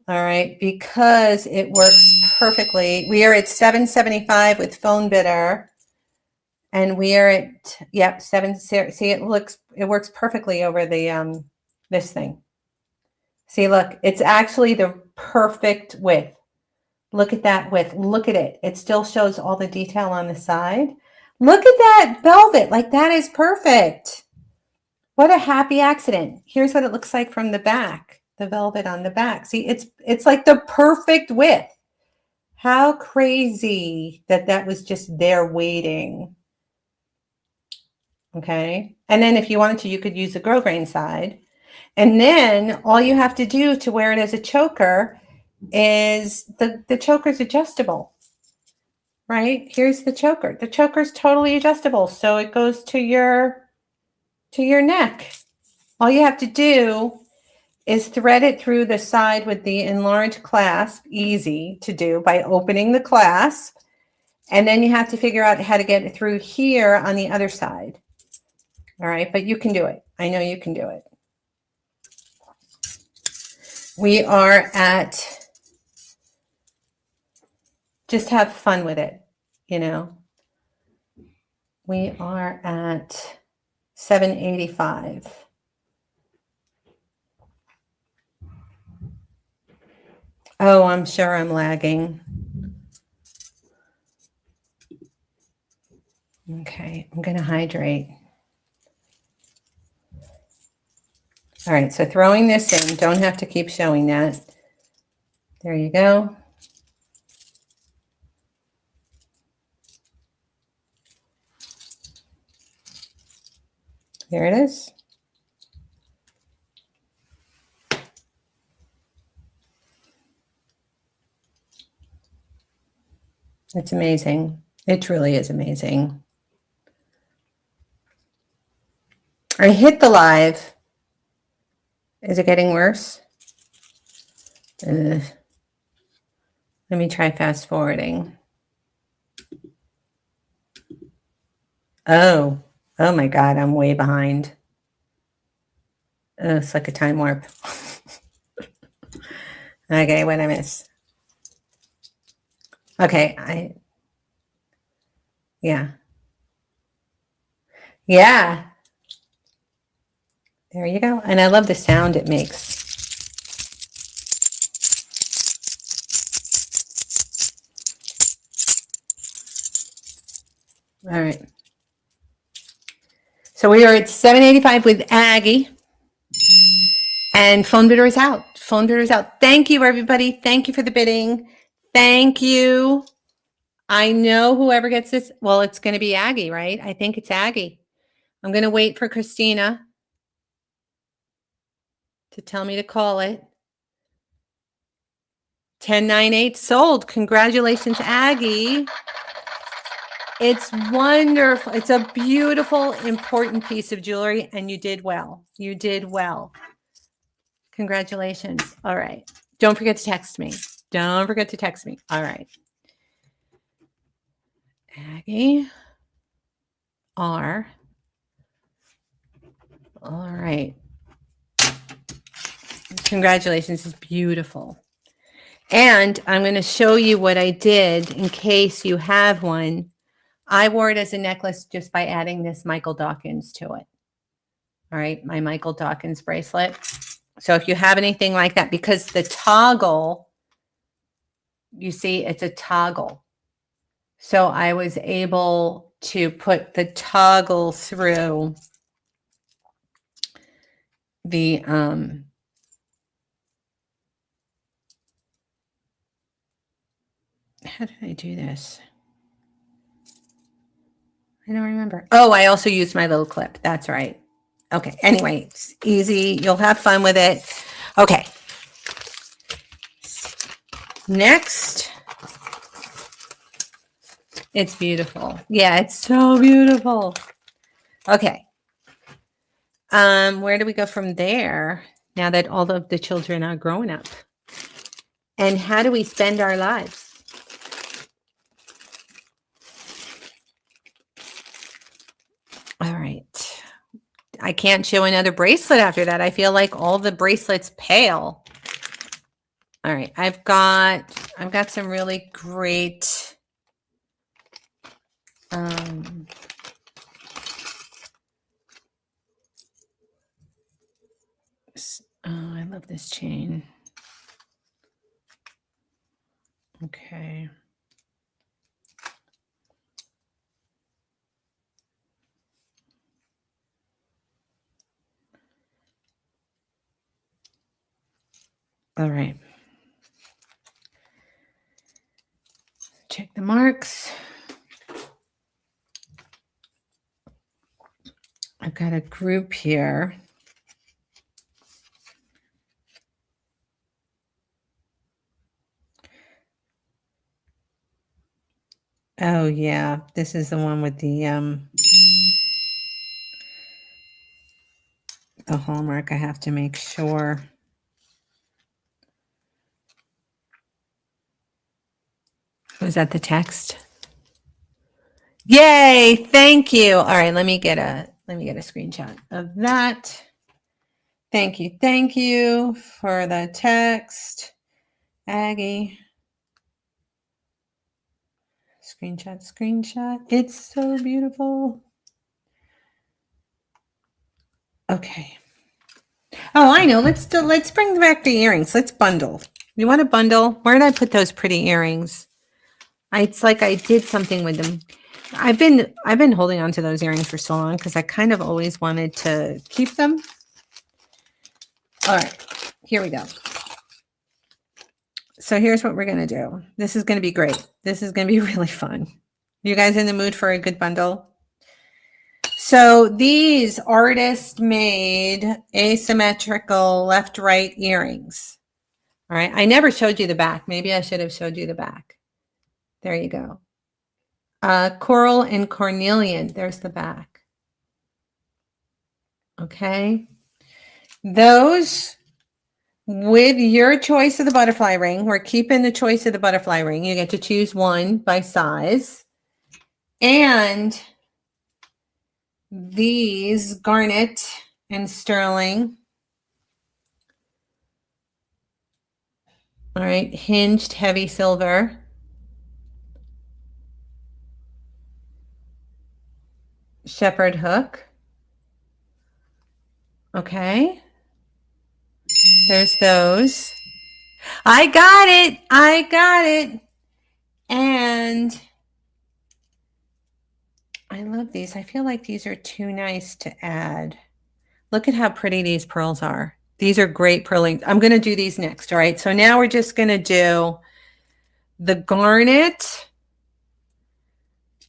All right, because it works perfectly. We are at $7.75 with phone bidder, and we are at seven. See, it works perfectly over the this thing. See, look, it's actually the perfect width. Look at that width. Look at it. It still shows all the detail on the side. Look at that velvet. Like that is perfect. What a happy accident. Here's what it looks like from the back. The velvet on the back. See, it's like the perfect width. How crazy that was just there waiting. Okay. And then if you wanted to, you could use the grosgrain side. And then all you have to do to wear it as a choker is the choker's adjustable. Right? Here's the choker. The choker's totally adjustable. So it goes to your neck. All you have to do is thread it through the side with the enlarged clasp, easy to do by opening the clasp. And then you have to figure out how to get it through here on the other side. All right, but you can do it. I know you can do it. We are at, just have fun with it, you know. We are at $7.85. Oh, I'm sure I'm lagging. Okay, I'm going to hydrate. All right, so throwing this in, don't have to keep showing that. There you go. There it is. It's amazing. It truly is amazing. I hit the live. Is it getting worse? Let me try fast forwarding. Oh my God, I'm way behind. It's like a time warp. Okay, what did I miss? Okay, yeah. There you go. And I love the sound it makes. All right. So we are at $7.85 with Aggie. And phone bidder is out. Phone bidder is out. Thank you, everybody. Thank you for the bidding. Thank you. I know whoever gets this, well, it's going to be Aggie, right? I think it's Aggie. I'm going to wait for Christina to tell me to call it. 1098 sold. Congratulations, Aggie. It's wonderful. It's a beautiful, important piece of jewelry, and you did well. You did well. Congratulations. All right. Don't forget to text me. Don't forget to text me. All right. Aggie R. All right. Congratulations. It's beautiful. And I'm going to show you what I did in case you have one. I wore it as a necklace just by adding this Michael Dawkins to it. All right, my Michael Dawkins bracelet. So if you have anything like that, because the toggle, you see, it's a toggle. So I was able to put the toggle through the, how did I do this? I don't remember. Oh, I also used my little clip. That's right. Okay, anyway, it's easy. You'll have fun with it. Okay. Next. It's beautiful. Yeah, it's so beautiful. Okay. Where do we go from there now that all of the children are grown up? And how do we spend our lives? All right. I can't show another bracelet after that. I feel like all the bracelets pale. All right. I've got some really great oh, I love this chain. Okay. All right. Check the marks. I've got a group here. Oh yeah, this is the one with the hallmark. I have to make sure. Was that the text? Yay, thank you. All right, let me get a screenshot of that. Thank you for the text, Aggie. Screenshot. It's so beautiful. Okay. Oh, I know. Let's bring back the earrings. Let's bundle. You want to bundle? Where did I put those pretty earrings? It's like I did something with them. I've been holding on to those earrings for so long because I kind of always wanted to keep them. All right, here we go. So here's what we're going to do. This is going to be great. This is going to be really fun. You guys in the mood for a good bundle? So these artist made asymmetrical left-right earrings. All right. I never showed you the back. Maybe I should have showed you the back. There you go. Coral and cornelian. There's the back. Okay. Those with your choice of the butterfly ring. We're keeping the choice of the butterfly ring. You get to choose one by size. And these garnet and sterling. All right. Hinged heavy silver. Shepherd hook. Okay. There's those. I got it. And I love these. I feel like these are too nice to add. Look at how pretty these pearls are. These are great pearling. I'm going to do these next. All right. So now we're just going to do the garnet,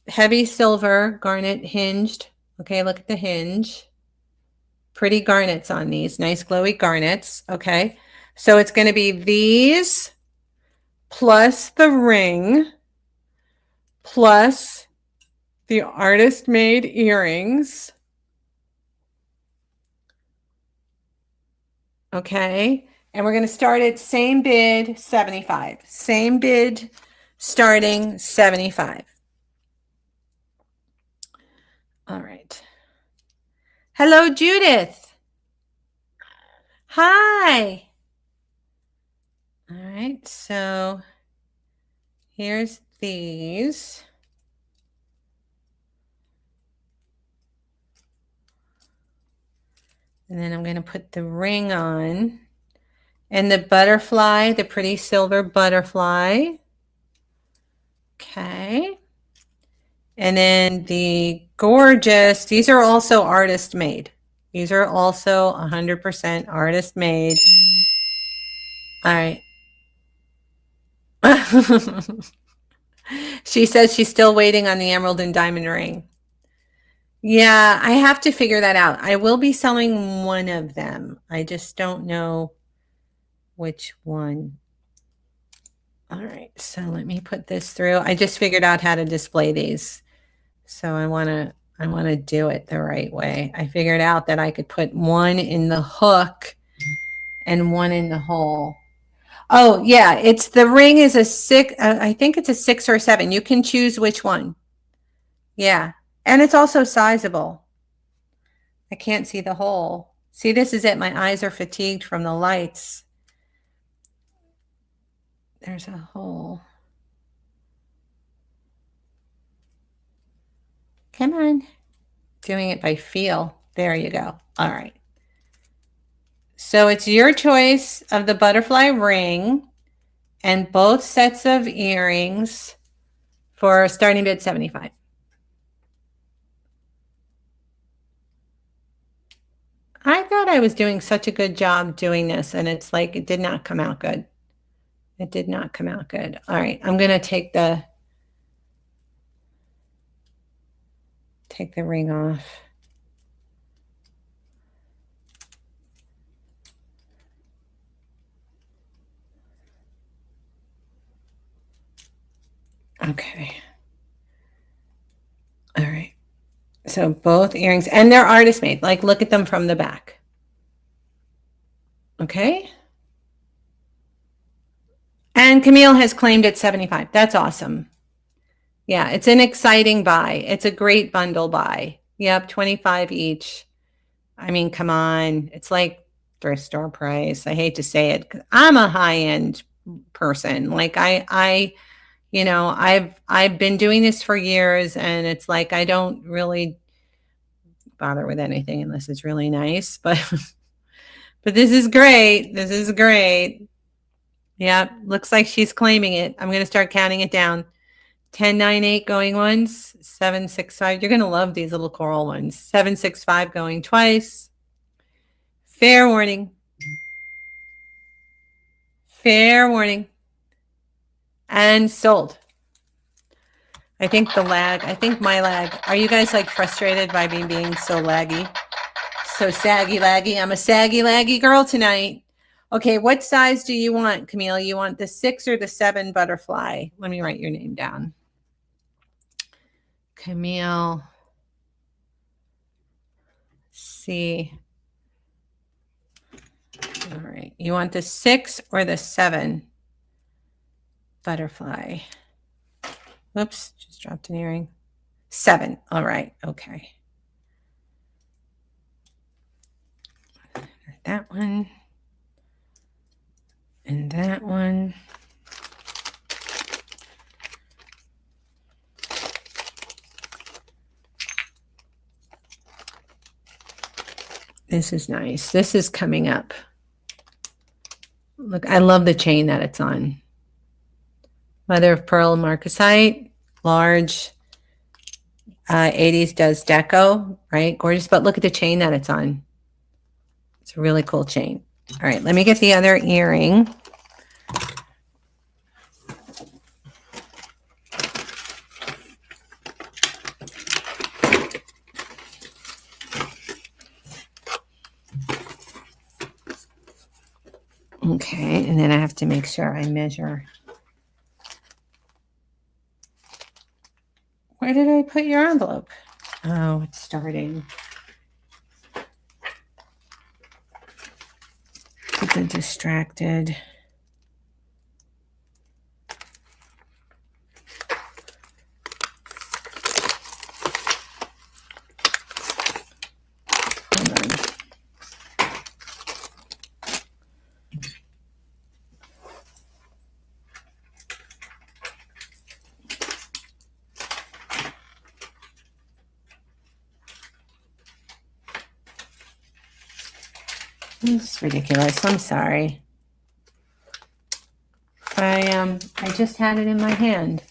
heavy silver, garnet hinged. Okay. Look at the hinge. Pretty garnets on these. Nice glowy garnets. Okay. So it's going to be these plus the ring plus the artist made earrings. Okay. And we're going to start at same bid, 75. Same bid, starting 75. All right. Hello, Judith. Hi. All right. So here's these. And then I'm going to put the ring on. And the butterfly, the pretty silver butterfly. Okay. And then the gorgeous, these are also artist made. These are also 100% artist made. All right. She says she's still waiting on the emerald and diamond ring. Yeah, I have to figure that out. I will be selling one of them. I just don't know which one. All right, so let me put this through. I just figured out how to display these. So I want to do it the right way. I figured out that I could put one in the hook and one in the hole. Oh, yeah, it's the ring is a 6, I think it's a 6 or 7. You can choose which one. Yeah. And it's also sizable. I can't see the hole. See, this is it. My eyes are fatigued from the lights. There's a hole. Come on. Doing it by feel. There you go. All right. So it's your choice of the butterfly ring and both sets of earrings for starting bid 75. I thought I was doing such a good job doing this, and it's like it did not come out good. It did not come out good. All right, I'm going to take the ring off. Okay. All right. So both earrings, and they're artist made. Like, look at them from the back. Okay. And Camille has claimed it 75. That's awesome. Yeah, it's an exciting buy. It's a great bundle buy. Yep, 25 each. I mean, come on. It's like thrift store price. I hate to say it. I'm a high-end person. Like I've been doing this for years, and it's like I don't really bother with anything unless it's really nice, but but this is great. This is great. Yeah, looks like she's claiming it. I'm going to start counting it down. 10, 9, 8 going once, 7, 6, 5. You're going to love these little coral ones. 7, 6, 5 going twice. Fair warning. Fair warning. And sold. I think my lag. Are you guys like frustrated by me being so laggy? So saggy laggy. I'm a saggy laggy girl tonight. Okay, what size do you want, Camille? You want the 6 or the 7 butterfly? Let me write your name down. Camille C. All right. You want the 6 or the 7 butterfly? Whoops, just dropped an earring. 7. All right. Okay. That one. And that one. This is nice. This is coming up. Look, I love the chain that it's on. Mother of pearl marcasite, large. 80s does deco, right? Gorgeous. But look at the chain that it's on. It's a really cool chain. All right, let me get the other earring. Okay, and then I have to make sure I measure. Where did I put your envelope? Oh, it's starting. I've been distracted. It's ridiculous. I'm sorry. I just had it in my hand.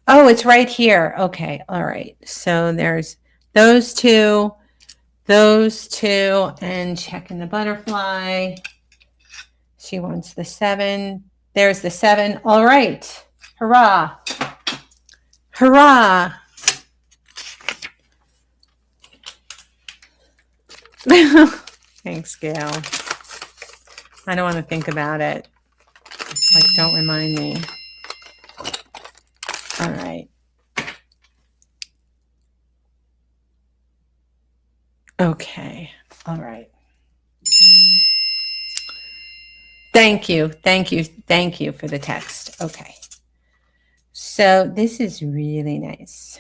Oh, it's right here. Okay. All right. So there's those two, and checking the butterfly. She wants the 7. There's the 7. All right. Hurrah. Hurrah. Thanks, Gail. I don't want to think about it. It's like, don't remind me. All right. Okay. All right. Thank you. Thank you. Thank you for the text. Okay. So this is really nice.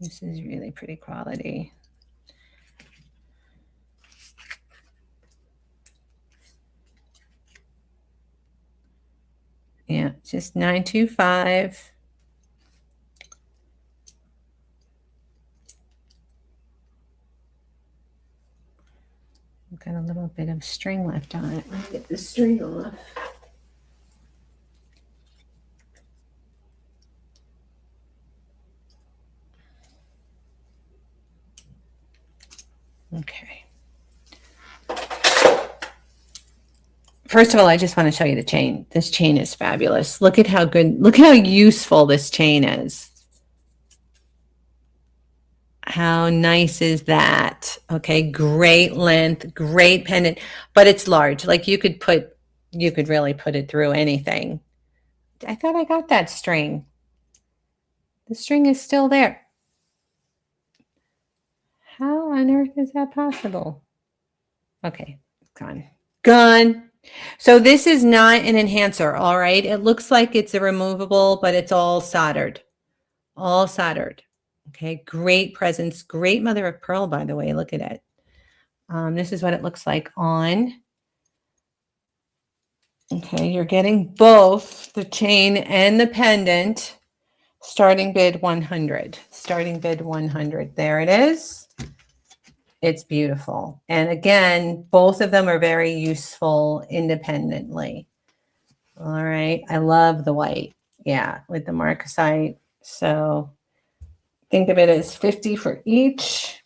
This is really pretty quality. Yeah, just 925. I've got a little bit of string left on it. Let me get the string off. Okay. First of all, I just want to show you the chain. This chain is fabulous. Look at how good, look how useful this chain is. How nice is that? Okay, great length, great pendant, but it's large. Like you could really put it through anything. I thought I got that string. The string is still there. How on earth is that possible? Okay, gone. Gone. So this is not an enhancer, all right? It looks like it's a removable, but it's all soldered. All soldered. Okay, great presence. Great mother of pearl, by the way. Look at it. This is what it looks like on. Okay, you're getting both the chain and the pendant. Starting bid 100. Starting bid 100. There it is. It's beautiful. And again, both of them are very useful independently. All right. I love the white. Yeah, with the marcasite. So think of it as 50 for each.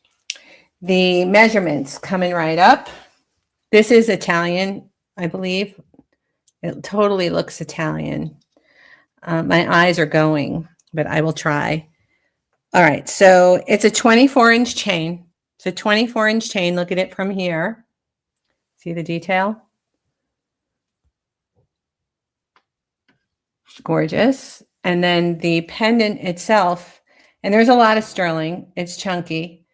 The measurements coming right up. This is Italian, I believe. It totally looks Italian. My eyes are going, but I will try. All right. So it's a 24-inch chain. It's a 24-inch chain. Look at it from here. See the detail? Gorgeous. And then the pendant itself, and there's a lot of sterling. It's chunky.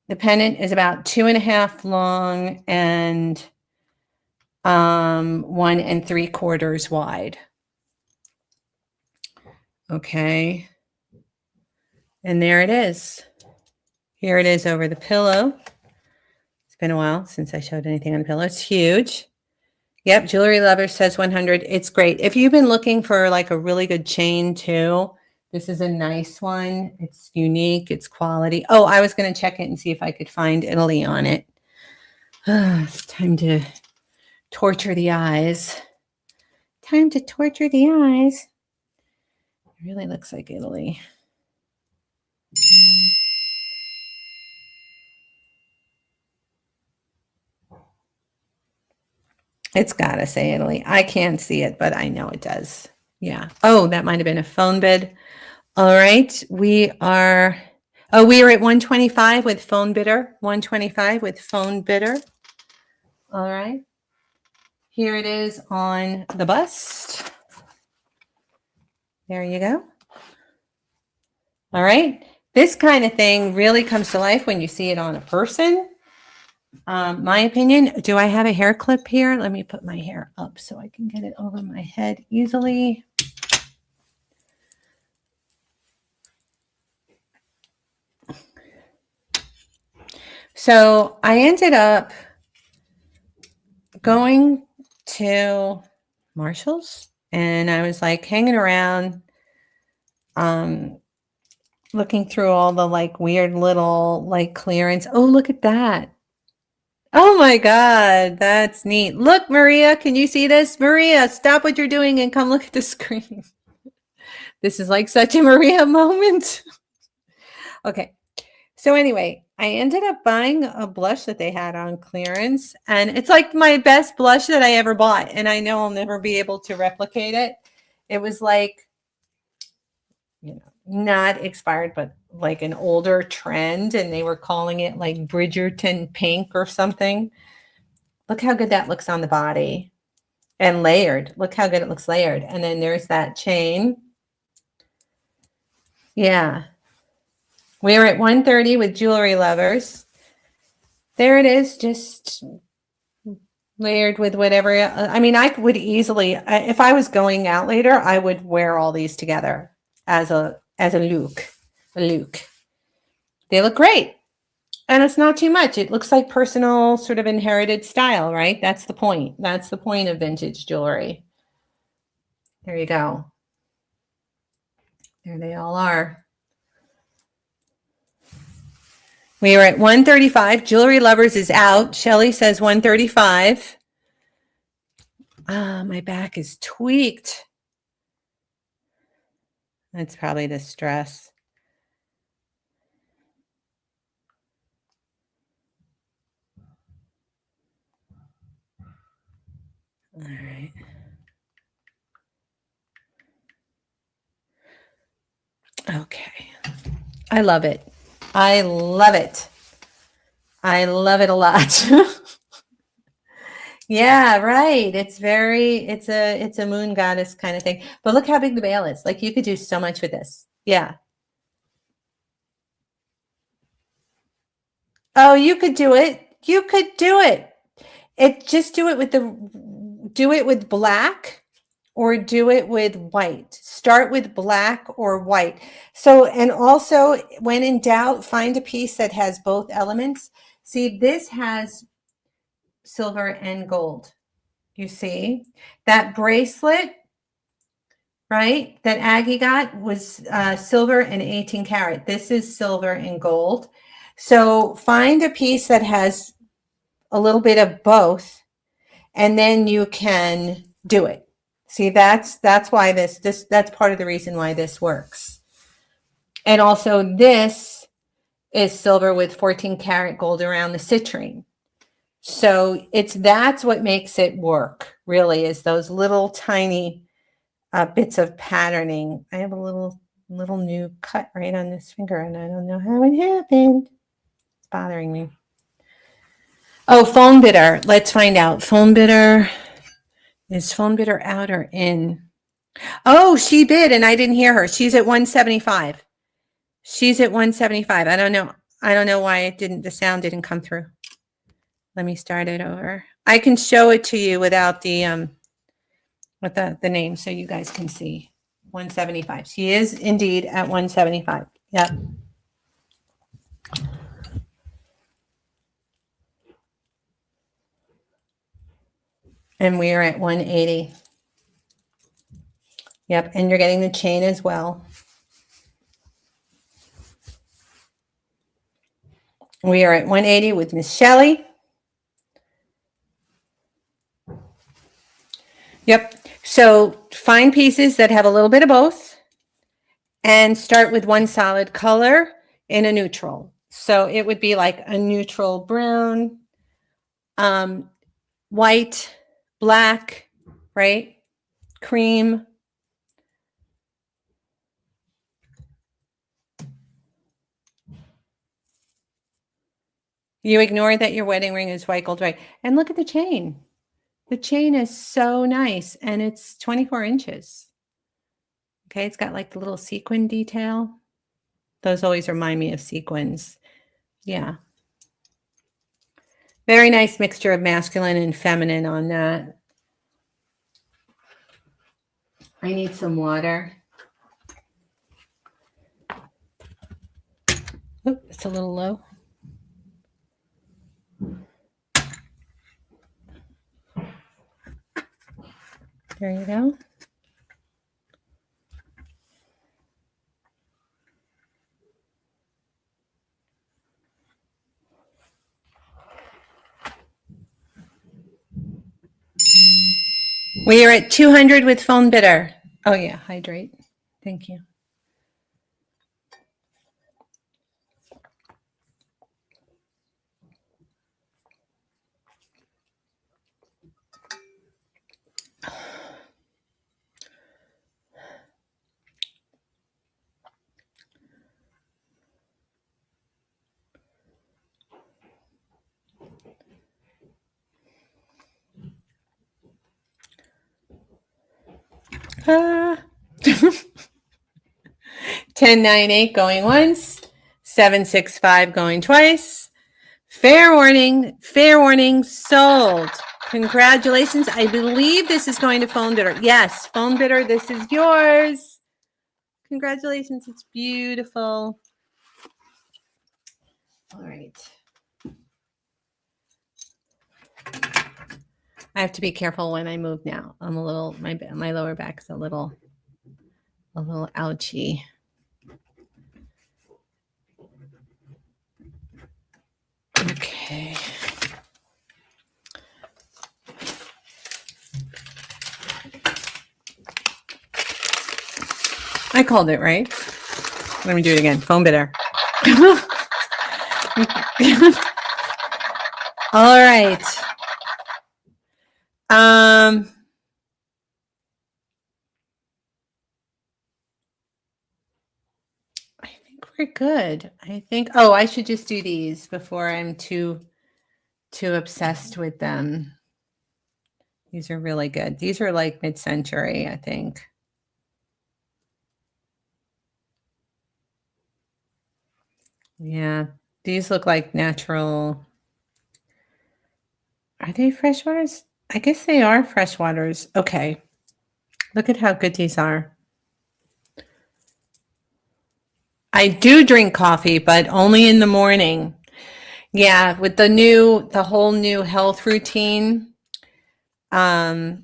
The pendant is about 2.5 long and 1 3/4 wide. Okay. And there it is. Here it is over the pillow. It's been a while since I showed anything on the pillow. It's huge. Yep, Jewelry Lover says 100. It's great. If you've been looking for like a really good chain too, this is a nice one. It's unique. It's quality. Oh, I was going to check it and see if I could find Italy on it. It's time to torture the eyes. Time to torture the eyes. It really looks like Italy. It's got to say Italy. I can't see it, but I know it does. Yeah. Oh, that might have been a phone bid. All right. We are at 125 with phone bidder. 125 with phone bidder. All right. Here it is on the bust. There you go. All right. This kind of thing really comes to life when you see it on a person. My opinion, do I have a hair clip here? Let me put my hair up so I can get it over my head easily. So I ended up going to Marshall's and I was like hanging around, looking through all the like weird little like clearance. Oh, look at that. Oh my God, that's neat. Look, Maria, can you see this? Maria, stop what you're doing and come look at the screen. This is like such a Maria moment. Okay. So anyway, I ended up buying a blush that they had on clearance, and it's like my best blush that I ever bought, and I know I'll never be able to replicate it. It was like, you know, not expired, but like an older trend, and they were calling it like Bridgerton pink or something. Look how good that looks on the body. And layered. Look how good it looks layered. And then there's that chain. Yeah. We're at 130 with Jewelry Lovers. There it is, just layered with whatever. I mean, I would easily, if I was going out later, I would wear all these together as a look. They look great. And it's not too much. It looks like personal sort of inherited style, right? That's the point. That's the point of vintage jewelry. There you go. There they all are. We are at 135. Jewelry Lovers is out. Shelly says 135. My back is tweaked. That's probably the stress. All right. Okay. I love it. I love it. I love it a lot. Yeah, right. It's a moon goddess kind of thing. But look how big the bail is. Like you could do so much with this. Yeah. Oh, you could do it. You could do it. Just do it with black or do it with white. Start with black or white. So, and also when in doubt, find a piece that has both elements. See, this has silver and gold. You see that bracelet, right? That Aggie got was silver and 18 karat. This is silver and gold. So find a piece that has a little bit of both, and then you can do it. See, that's why that's part of the reason why this works. And also this is silver with 14 karat gold around the citrine. So that's what makes it work, really, is those little tiny bits of patterning. I have a little new cut right on this finger, and I don't know how it happened. It's bothering me. Oh, phone bidder. Let's find out. Phone bidder. Is phone bidder out or in? Oh, she bid and I didn't hear her. She's at 175. She's at 175. I don't know why the sound didn't come through. Let me start it over. I can show it to you without the name so you guys can see. 175. She is indeed at 175. Yep. And we are at 180. Yep, and you're getting the chain as well. We are at 180 with Miss Shelley. Yep. So find pieces that have a little bit of both and start with one solid color in a neutral. So it would be like a neutral brown, white, black, right? Cream. You ignore that your wedding ring is white gold, right? And look at the chain. The chain is so nice, and it's 24 inches. Okay, it's got like the little sequin detail. Those always remind me of sequins. Yeah. Very nice mixture of masculine and feminine on that. I need some water. Oh, it's a little low. There you go. We are at 200 with phone bidder. Oh yeah, hydrate. Thank you. 1098 going once. 765 going twice. Fair warning, sold. Congratulations. I believe this is going to phone bidder. Yes, phone bidder, this is yours. Congratulations. It's beautiful. All right. I have to be careful when I move now. I'm a little, my lower back is a little ouchy. Okay. I called it, right? Let me do it again. Phone bidder. All right. I think we're good. I should just do these before I'm too obsessed with them. These are really good. These are like mid-century, I think. Yeah, these look like natural. Are they freshwaters? I guess they are freshwaters. Okay. Look at how good these are. I do drink coffee, but only in the morning. Yeah, with the whole new health routine. After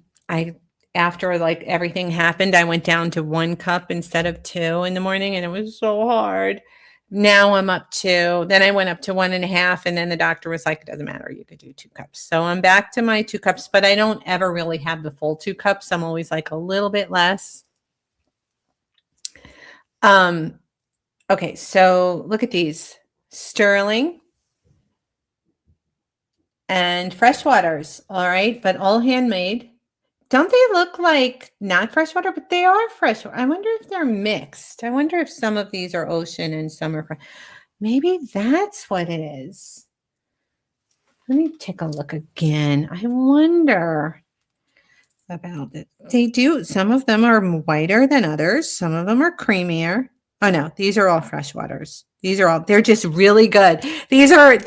like everything happened, I went down to 1 cup instead of 2 in the morning, and it was so hard. Now I'm up to, then I went up to 1.5, and then the doctor was like, it doesn't matter, you could do 2 cups. So I'm back to my 2 cups, but I don't ever really have the full 2 cups. I'm always like a little bit less. Okay, so look at these. Sterling and freshwaters, all right, but all handmade. Don't they look like not freshwater, but they are freshwater? I wonder if they're mixed. I wonder if some of these are ocean and some are maybe that's what it is. Let me take a look again. I wonder about it. They do. Some of them are whiter than others. Some of them are creamier. Oh no, these are all freshwaters. They're just really good. These are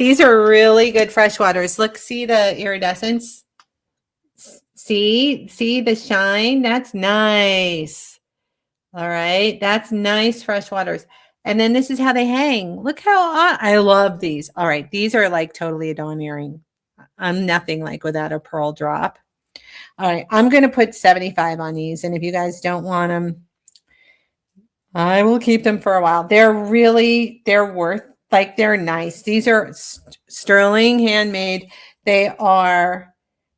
really good freshwaters. Look, see the iridescence? See the shine? That's nice. All right. That's nice freshwaters. And then this is how they hang. Look how I love these. All right. These are like totally a dawn earring. I'm nothing like without a pearl drop. All right. I'm going to put 75 on these. And if you guys don't want them, I will keep them for a while. They're worth, like, they're nice. These are sterling handmade. They are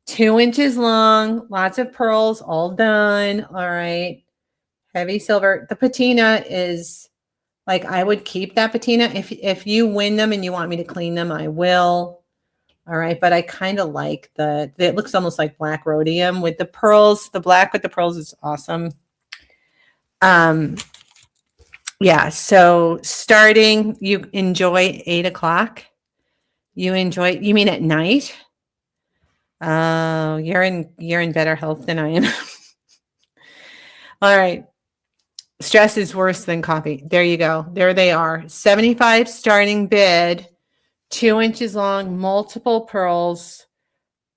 2 inches long, lots of pearls, all done. All right. Heavy silver. The patina is like, I would keep that patina. If you win them and you want me to clean them, I will. All right. But I kind of like it looks almost like black rhodium with the pearls. The black with the pearls is awesome. Yeah. So starting, you enjoy 8 o'clock. You mean at night? Oh, you're in better health than I am. All right. Stress is worse than coffee. There you go. There they are. 75 starting bid, 2 inches long, multiple pearls,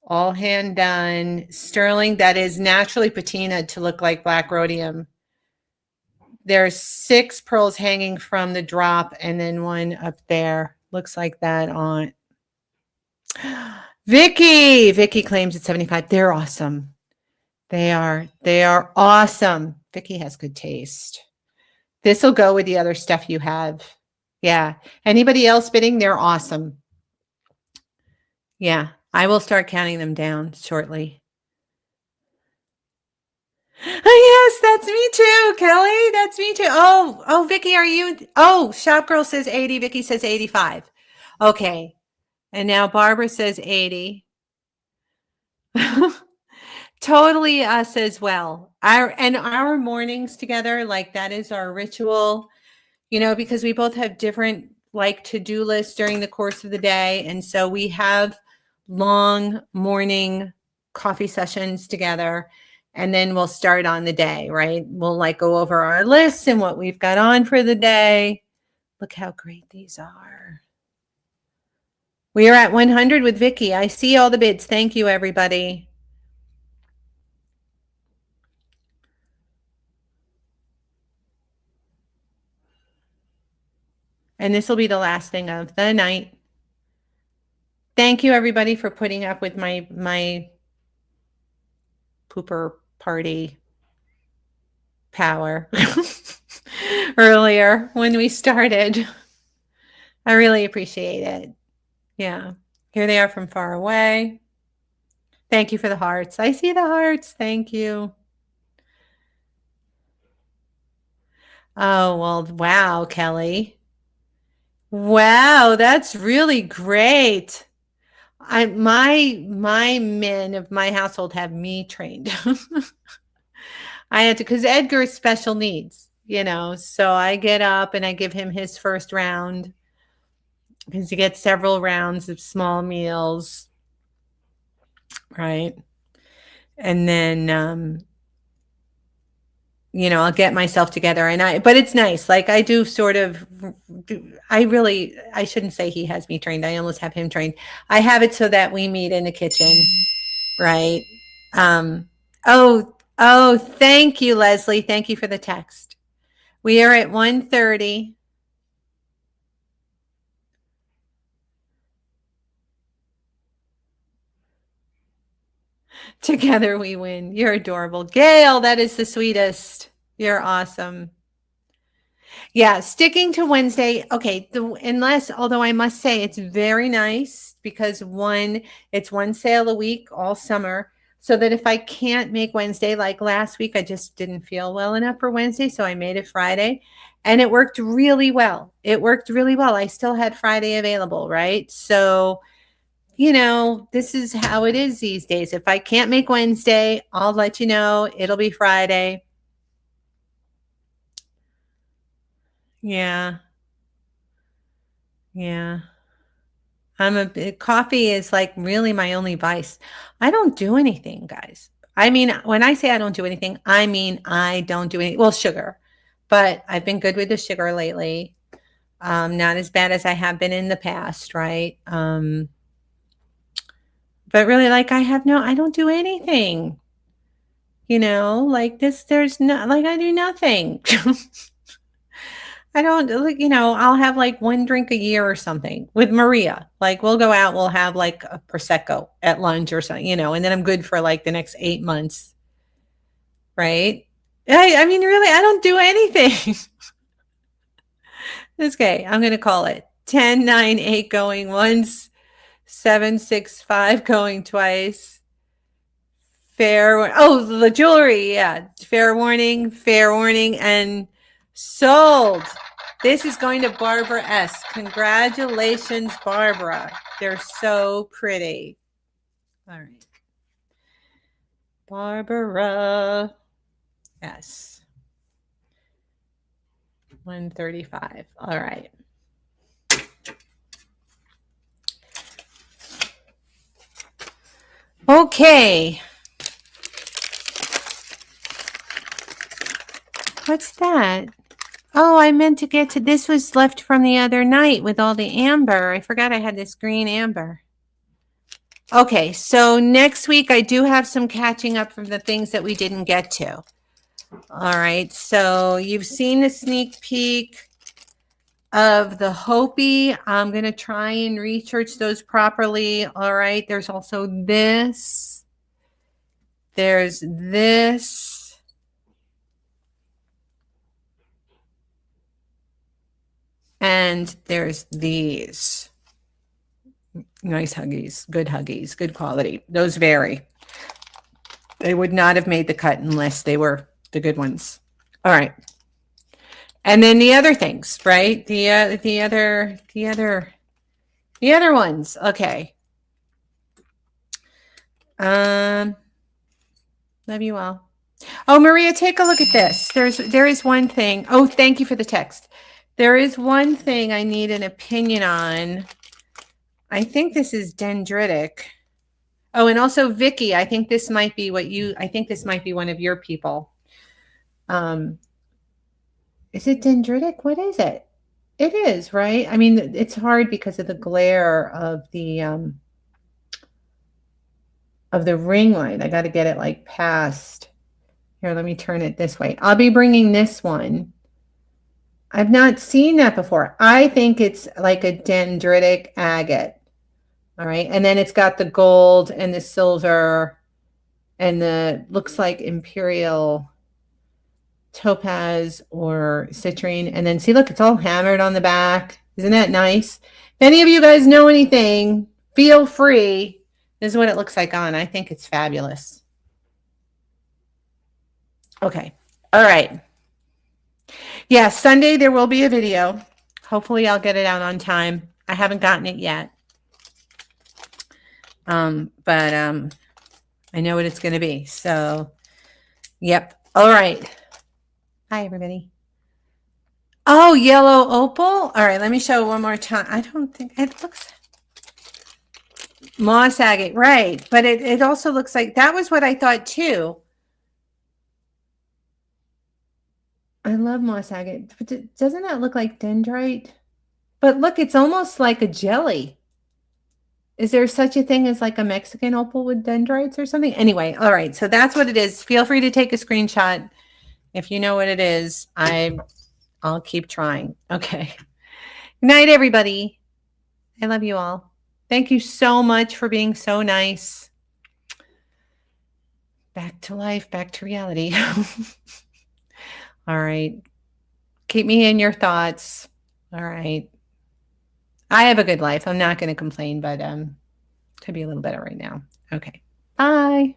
all hand done. Sterling that is naturally patinaed to look like black rhodium. There's 6 pearls hanging from the drop and then 1 up there. Looks like that on. Vicky claims it's 75. They're awesome. They are awesome. Vicky has good taste. This will go with the other stuff you have. Yeah. Anybody else bidding? They're awesome. Yeah. I will start counting them down shortly. Oh, yes, that's me too, Kelly. That's me too. Oh, Vicky, are you? Oh, Shop Girl says 80. Vicky says 85. Okay. And now Barbara says 80. Totally us as well. Our mornings together, like that is our ritual, because we both have different like to-do lists during the course of the day. And so we have long morning coffee sessions together. and then we'll start on the day, right? We'll like go over our lists and what we've got on for the day. Look how great these are. We are at 100 with Vicky. I see all the bids. Thank you, everybody. And this will be the last thing of the night. Thank you, everybody, for putting up with my pooper party power earlier when we started. I really appreciate it. Yeah. Here they are from far away. Thank you for the hearts. I see the hearts. Thank you. Oh, well, wow, Kelly. Wow, that's really great. My men of my household have me trained. I had to, because Edgar's special needs, so I get up and I give him his first round because he gets several rounds of small meals, right? And then I'll get myself together but it's nice. Like I do sort of, I shouldn't say he has me trained. I almost have him trained. I have it so that we meet in the kitchen, right? Oh, thank you, Leslie. Thank you for the text. We are at 1:30. Together we win. You're adorable. Gail, that is the sweetest. You're awesome. Yeah, sticking to Wednesday. Okay, although I must say it's very nice because it's one sale a week all summer. So that if I can't make Wednesday, like last week, I just didn't feel well enough for Wednesday. So I made it Friday and it worked really well. I still had Friday available, right? So, this is how it is these days. If I can't make Wednesday, I'll let you know. It'll be Friday. Yeah. Yeah. Coffee is like really my only vice. I don't do anything, guys. I mean, when I say I don't do anything, I mean I don't do anything. Well, sugar, but I've been good with the sugar lately. Not as bad as I have been in the past, right? But really, like I don't do anything. Like this, I do nothing. I don't, I'll have like one drink a year or something with Maria. Like we'll go out, we'll have like a Prosecco at lunch or something, and then I'm good for like the next 8 months. Right? I mean, really, I don't do anything. It's okay. I'm going to call it 10, 9, 8 going once, 7, 6, 5 going twice. The jewelry. Yeah. Fair warning, and sold. This is going to Barbara S. Congratulations, Barbara. They're so pretty. All right. Barbara. Yes. 135. All right. Okay. What's that? Oh, I meant to get to this. Was left from the other night with all the amber. I forgot I had this green amber. Okay, so next week I do have some catching up from the things that we didn't get to. All right, so you've seen the sneak peek of the Hopi. I'm going to try and research those properly. All right, there's also this. There's this. And there's these. Nice Huggies, good quality. Those vary. They would not have made the cut unless they were the good ones. All right. And then the other things, right? The other ones. Okay. Love you all. Oh, Maria, take a look at this. There is one thing. Oh, thank you for the text. There is one thing I need an opinion on. I think this is dendritic. Oh, and also Vicky, I think this might be one of your people. Is it dendritic? What is it? It is, right? I mean, it's hard because of the glare of the ring light. I got to get it like past. Here, let me turn it this way. I'll be bringing this one. I've not seen that before. I think it's like a dendritic agate. All right. And then it's got the gold and the silver and the looks like imperial topaz or citrine. And then see, look, it's all hammered on the back. Isn't that nice? If any of you guys know anything, feel free. This is what it looks like on. I think it's fabulous. Okay. All right. Yeah, Sunday there will be a video. Hopefully I'll get it out on time. I haven't gotten it yet. But I know what it's going to be. So, yep. All right. Hi, everybody. Oh, yellow opal. All right, let me show one more time. I don't think it looks moss agate, right? But it also looks like that was what I thought too. I love moss agate, but doesn't that look like dendrite? But look, it's almost like a jelly. Is there such a thing as like a Mexican opal with dendrites or something? Anyway, all right. So that's what it is. Feel free to take a screenshot if you know what it is. I'll keep trying. Okay. Good night, everybody. I love you all. Thank you so much for being so nice. Back to life, back to reality. All right. Keep me in your thoughts. All right. I have a good life. I'm not going to complain, but could be a little better right now. Okay. Bye.